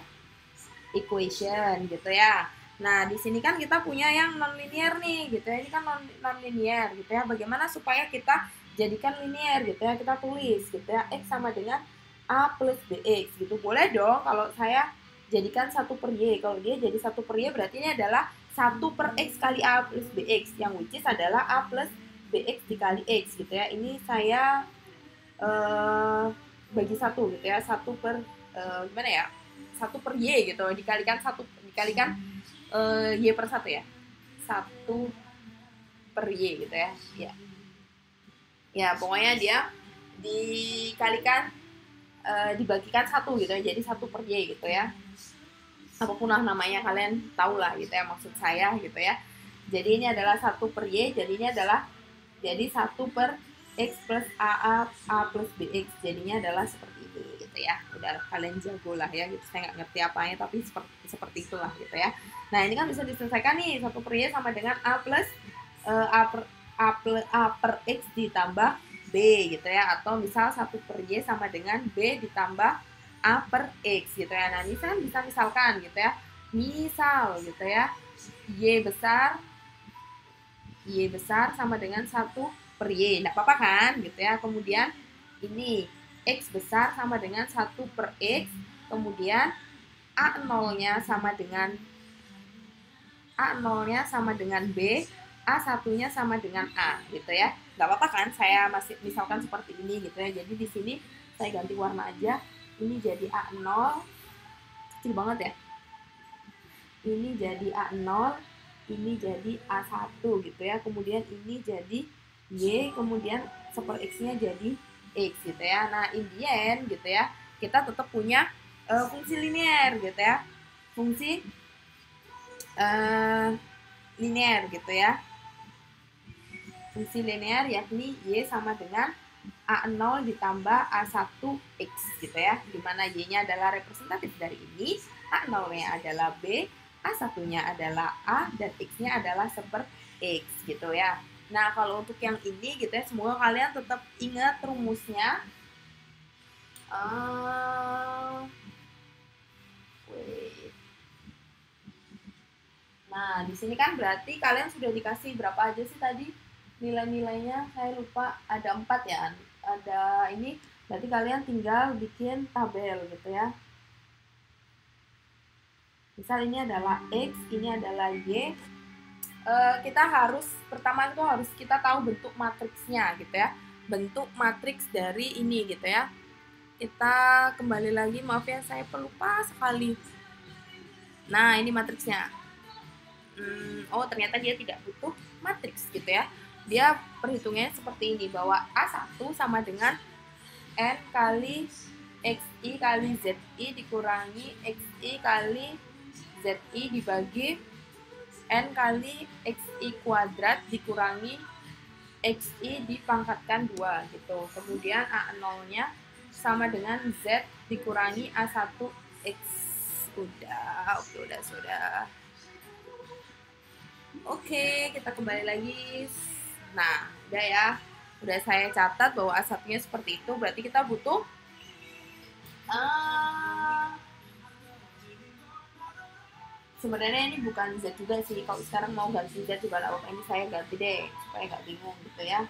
A: equation gitu ya. Nah, di sini kan kita punya yang nonlinear nih gitu ya. Ini kan nonlinear gitu ya. Bagaimana supaya kita jadikan linear gitu ya. Kita tulis gitu ya. X sama dengan A plus BX gitu. Boleh dong kalau saya jadikan 1 per Y. Kalau dia jadi 1 per Y berarti ini adalah 1 per X kali A plus BX. Yang which is adalah A plus BX dikali X gitu ya. Ini saya bagi 1 gitu ya. 1 per gimana ya? 1 per Y gitu. Dikalikan Y per 1 ya. 1 per Y gitu ya. Ya. Ya, pokoknya dia dikalikan dibagikan 1 gitu ya. Jadi 1 per Y gitu ya. Apapun lah namanya, kalian tahu lah gitu ya maksud saya gitu ya. Jadi ini adalah 1 per Y, jadi ini adalah 1 per X plus A plus BX, jadinya adalah seperti itu gitu ya. Udah kalian jago lah ya gitu, saya nggak ngerti apanya tapi seperti itulah gitu ya. Nah, ini kan bisa diselesaikan nih, 1 per Y sama dengan A plus A per X ditambah B gitu ya. Atau misal 1 per Y sama dengan B ditambah A per X gitu ya. Nah, ini kan bisa misalkan gitu ya. Misal gitu ya, Y besar sama dengan 1 per Y. Nggak apa-apa kan gitu ya. Kemudian ini X besar sama dengan 1 per X. Kemudian A0-nya sama dengan B, A1-nya sama dengan A gitu ya. Nggak apa-apa kan saya masih misalkan seperti ini gitu ya. Jadi di sini saya ganti warna aja. Ini jadi A0, kecil banget ya. Ini jadi A0, ini jadi A1 gitu ya. Kemudian ini jadi Y, kemudian 1 X-nya jadi X gitu ya. Nah, in the end gitu ya, kita tetap punya fungsi linear gitu ya. Fungsi linear gitu ya. Fungsi linear yakni Y sama dengan A0 ditambah A1X gitu ya. Dimana Y-nya adalah representatif dari ini, A0-nya adalah B, A1-nya adalah A, dan X-nya adalah 1 X gitu ya. Nah, kalau untuk yang ini gitu ya, semoga kalian tetap ingat rumusnya. Nah, di sini kan berarti kalian sudah dikasih berapa aja sih tadi nilai-nilainya? Saya lupa, ada 4 ya. Ada ini, berarti kalian tinggal bikin tabel gitu ya. Misal ini adalah X, ini adalah Y. Kita harus, pertama itu harus kita tahu bentuk matriksnya gitu ya. Bentuk matriks dari ini gitu ya. Kita kembali lagi, maaf ya saya pelupa sekali. Nah, ini matriksnya. Oh ternyata dia tidak butuh matriks gitu ya. Dia perhitungannya seperti ini, bahwa A1 sama dengan N kali XI kali ZI dikurangi XI kali ZI dibagi N kali XI kuadrat dikurangi XI dipangkatkan 2 gitu. Kemudian A0-nya sama dengan Z dikurangi A1X. Sudah. Oke, kita kembali lagi. Nah, udah ya. Udah saya catat bahwa A1-nya seperti itu. Berarti kita butuh sebenarnya ini bukan Z juga sih. Kalau sekarang mau ganti Z juga lah. Ini saya ganti deh supaya nggak bingung gitu ya.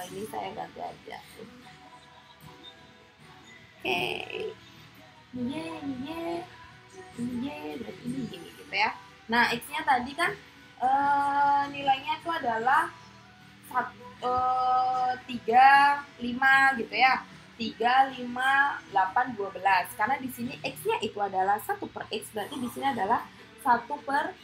A: Ini saya ganti aja. Oke. Ini berarti ini gini gitu ya. Nah, X-nya tadi kan nilainya itu adalah 3, 5 gitu ya. 3, 5, 8, 12. Karena di sini X-nya itu adalah 1 per X, berarti di sini adalah 1 per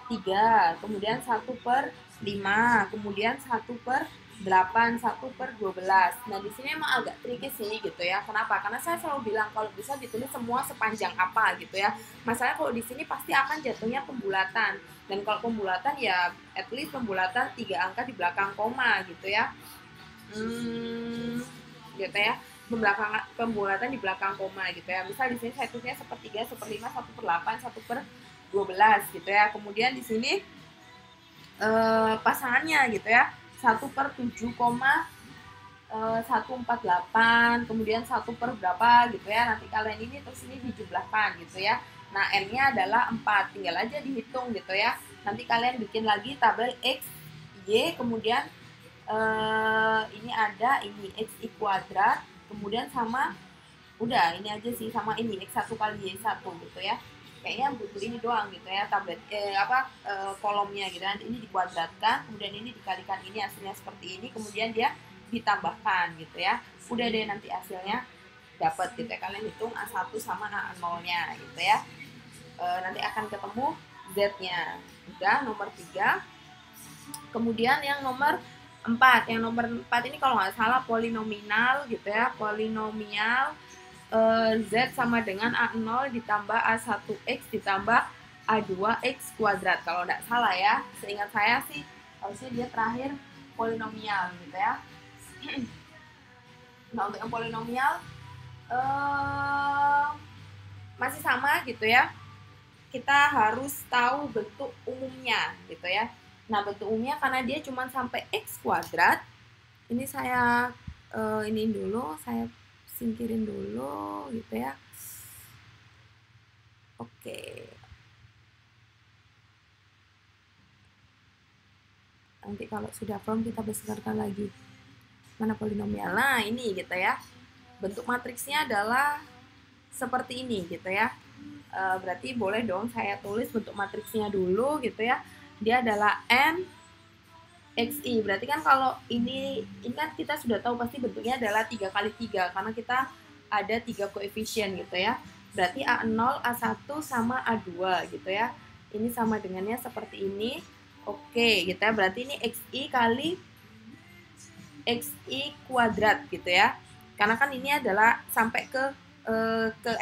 A: 3, kemudian 1 per 5, kemudian 1 per 8, 1 per 12. Nah, di sini emang agak tricky sih gitu ya. Kenapa? Karena saya selalu bilang kalau bisa ditulis semua sepanjang apa gitu ya. Masalahnya kalau di sini pasti akan jatuhnya pembulatan. Dan kalau pembulatan ya at least pembulatan 3 angka di belakang koma gitu ya. Gitu ya. Pembulatan di belakang koma gitu ya. Misal di sini saya tulisnya 1/3, 1/5, 1/8, 1/12 gitu ya. Kemudian di sini pasangannya gitu ya. 1/7,148, kemudian 1 per berapa gitu ya. Nanti kalian ini terus ini dijumlahkan gitu ya. Nah, N-nya adalah 4, tinggal aja dihitung gitu ya. Nanti kalian bikin lagi tabel X, Y, kemudian ini ada ini XI kuadrat, kemudian sama, udah ini aja sih, sama ini X1 kali Y1 gitu ya. Kayaknya butuh ini doang gitu ya, tablet kolomnya gitu kan. Ini dikuadratkan, kemudian ini dikalikan ini, hasilnya seperti ini, kemudian dia ditambahkan gitu ya. Udah deh, nanti hasilnya dapat gitu ya. Kalian hitung A1 sama A0-nya gitu ya. Nanti akan ketemu Z-nya. Udah, nomor 3. Kemudian yang nomor 4. Yang nomor 4 ini kalau nggak salah polinomial gitu ya. Polinomial Z sama dengan A0 ditambah A1X ditambah A2X kuadrat. Kalau nggak salah ya, seingat saya sih harusnya dia terakhir polinomial gitu ya. Nah, untuk yang polinomial masih sama gitu ya. Kita harus tahu bentuk umumnya gitu ya. Nah, bentuk umumnya karena dia cuma sampai X kuadrat. Ini saya ini dulu, saya singkirin dulu gitu ya. Oke. Nanti kalau sudah firm kita besarkan lagi. Mana polinomial? Nah, ini gitu ya. Bentuk matriksnya adalah seperti ini gitu ya. Berarti boleh dong saya tulis bentuk matriksnya dulu gitu ya. Dia adalah N XI. Berarti kan kalau ini kan kita sudah tahu pasti bentuknya adalah 3 kali 3 karena kita ada 3 koefisien gitu ya. Berarti A0, A1 sama A2 gitu ya. Ini sama dengannya seperti ini. Oke, gitu ya. Berarti ini XI kali XI kuadrat gitu ya. Karena kan ini adalah sampai ke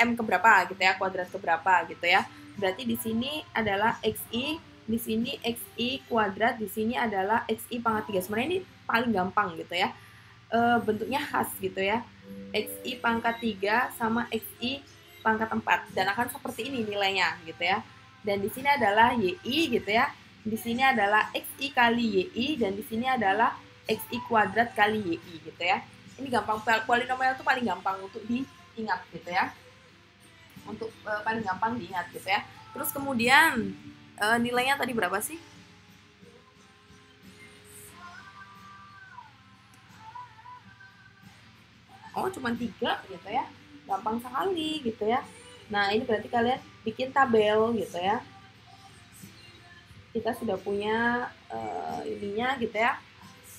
A: M keberapa gitu ya, kuadrat keberapa gitu ya. Berarti di sini adalah XI, di sini XI kuadrat, di sini adalah XI pangkat 3. Sebenarnya ini paling gampang gitu ya. Bentuknya khas gitu ya. XI pangkat 3 sama XI pangkat 4 dan akan seperti ini nilainya gitu ya. Dan di sini adalah YI gitu ya. Di sini adalah XI kali YI dan di sini adalah XI kuadrat kali YI gitu ya. Ini gampang, polinomial itu paling gampang untuk diingat gitu ya. Untuk paling gampang diingat gitu ya. Terus kemudian nilainya tadi berapa sih? Oh, cuma 3 gitu ya. Gampang sekali gitu ya. Nah, ini berarti kalian bikin tabel gitu ya. Kita sudah punya ininya gitu ya.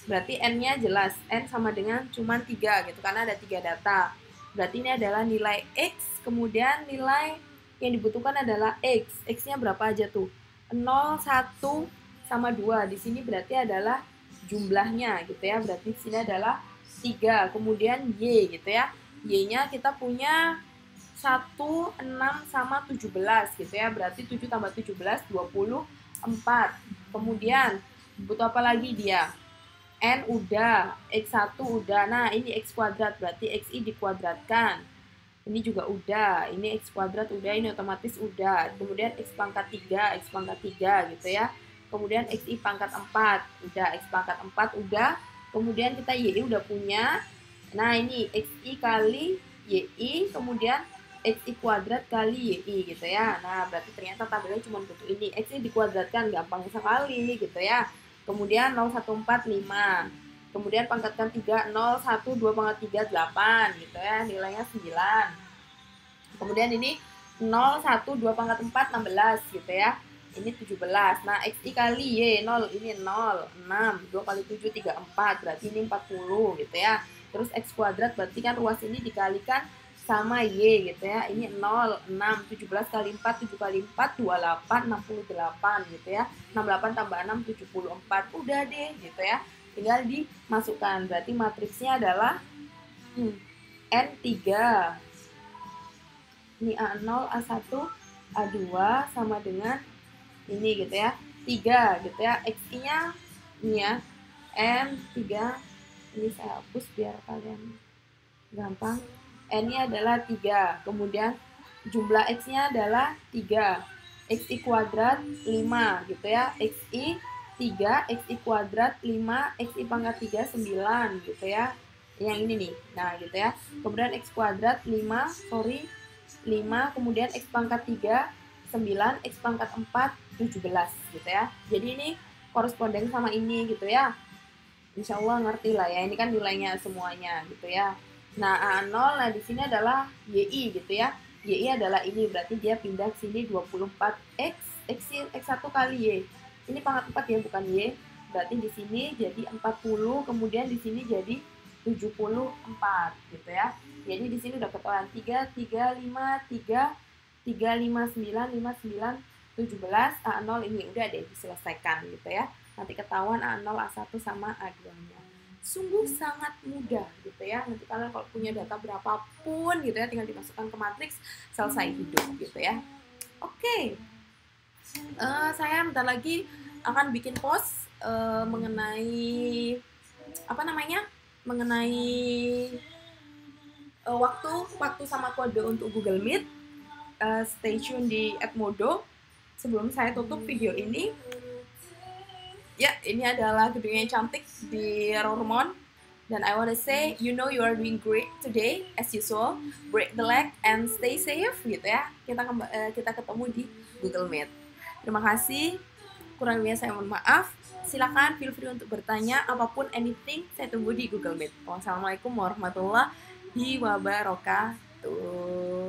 A: Berarti N-nya jelas. N sama dengan cuma 3 gitu, karena ada 3 data. Berarti ini adalah nilai X, kemudian nilai yang dibutuhkan adalah X. X-nya berapa aja tuh? 0, 1, sama 2. Di sini berarti adalah jumlahnya gitu ya. Berarti di sini adalah 3. Kemudian Y gitu ya. Y-nya kita punya 1, 6, sama 17 gitu ya. Berarti 7 tambah 17, 24. Kemudian butuh apa lagi dia? N udah, X1 udah. Nah, ini X kuadrat, berarti XI dikuadratkan. Ini juga udah, ini X kuadrat udah, ini otomatis udah. Kemudian X pangkat 3, X pangkat 3 gitu ya. Kemudian XI pangkat 4, udah, X pangkat 4 udah. Kemudian kita YI udah punya. Nah, ini XI kali YI, kemudian XI kuadrat kali YI gitu ya. Nah, berarti ternyata tabelnya cuma bentuk ini. XI dikuadratkan, gampang sekali gitu ya. Kemudian 0,145. Kemudian pangkatkan 3, 0, 1, 2 pangkat 3, 8 gitu ya. Nilainya 9. Kemudian ini 0, 1, 2 pangkat 4, 16 gitu ya. Ini 17. Nah, XI kali Y, 0. Ini 0, 6. 2 kali 7, 34. Berarti ini 40 gitu ya. Terus X kuadrat berarti kan ruas ini dikalikan sama Y gitu ya. Ini 0, 6, 17 kali 4, 7 kali 4, 28, 68 gitu ya. 68 tambah 6, 74. Udah deh gitu ya. Tinggal dimasukkan. Berarti matriksnya adalah N3. Ini A0, A1, A2 sama dengan ini gitu ya. 3 gitu ya. XI-nya ini ya. N3. Ini saya hapus biar kalian gampang. N-nya adalah 3, kemudian jumlah X-nya adalah 3, XI kuadrat 5 gitu ya, XI 3, XI kuadrat 5, XI pangkat 3, 9 gitu ya, yang ini nih, nah gitu ya, kemudian X kuadrat 5, 5, kemudian X pangkat 3, 9, X pangkat 4, 17 gitu ya, jadi ini koresponden sama ini gitu ya, Insya Allah ngerti lah ya, ini kan nilainya semuanya gitu ya. Nah, A0, nah di sini adalah YI gitu ya. YI adalah ini, berarti dia pindah ke sini 24X, X1 kali Y. Ini pangkat 4 ya, bukan Y. Berarti di sini jadi 40, kemudian di sini jadi 74 gitu ya. Jadi di sini udah ketahuan 3, 3, 5, 3, 3, 5, 9, 5, 9, 17, A0 ini udah deh diselesaikan gitu ya. Nanti ketahuan A0, A1 sama A2-nya. Sungguh sangat mudah gitu ya. Nanti kalian kalau punya data berapapun gitu ya, tinggal dimasukkan ke matriks, selesai hidup gitu ya. Oke. Saya bentar lagi akan bikin post mengenai apa namanya? Mengenai waktu sama kode untuk Google Meet. Stay tune di @modo. Sebelum saya tutup video ini, ya, ini adalah gedung yang cantik di Roermond Dan I wanna say, you know you are doing great today as usual. Break the leg and stay safe gitu ya. Kita ketemu di Google Meet. Terima kasih. Kurang lebihnya saya mohon maaf. Silakan feel free untuk bertanya apapun anything. Saya tunggu di Google Meet. Wassalamualaikum warahmatullahi wabarakatuh.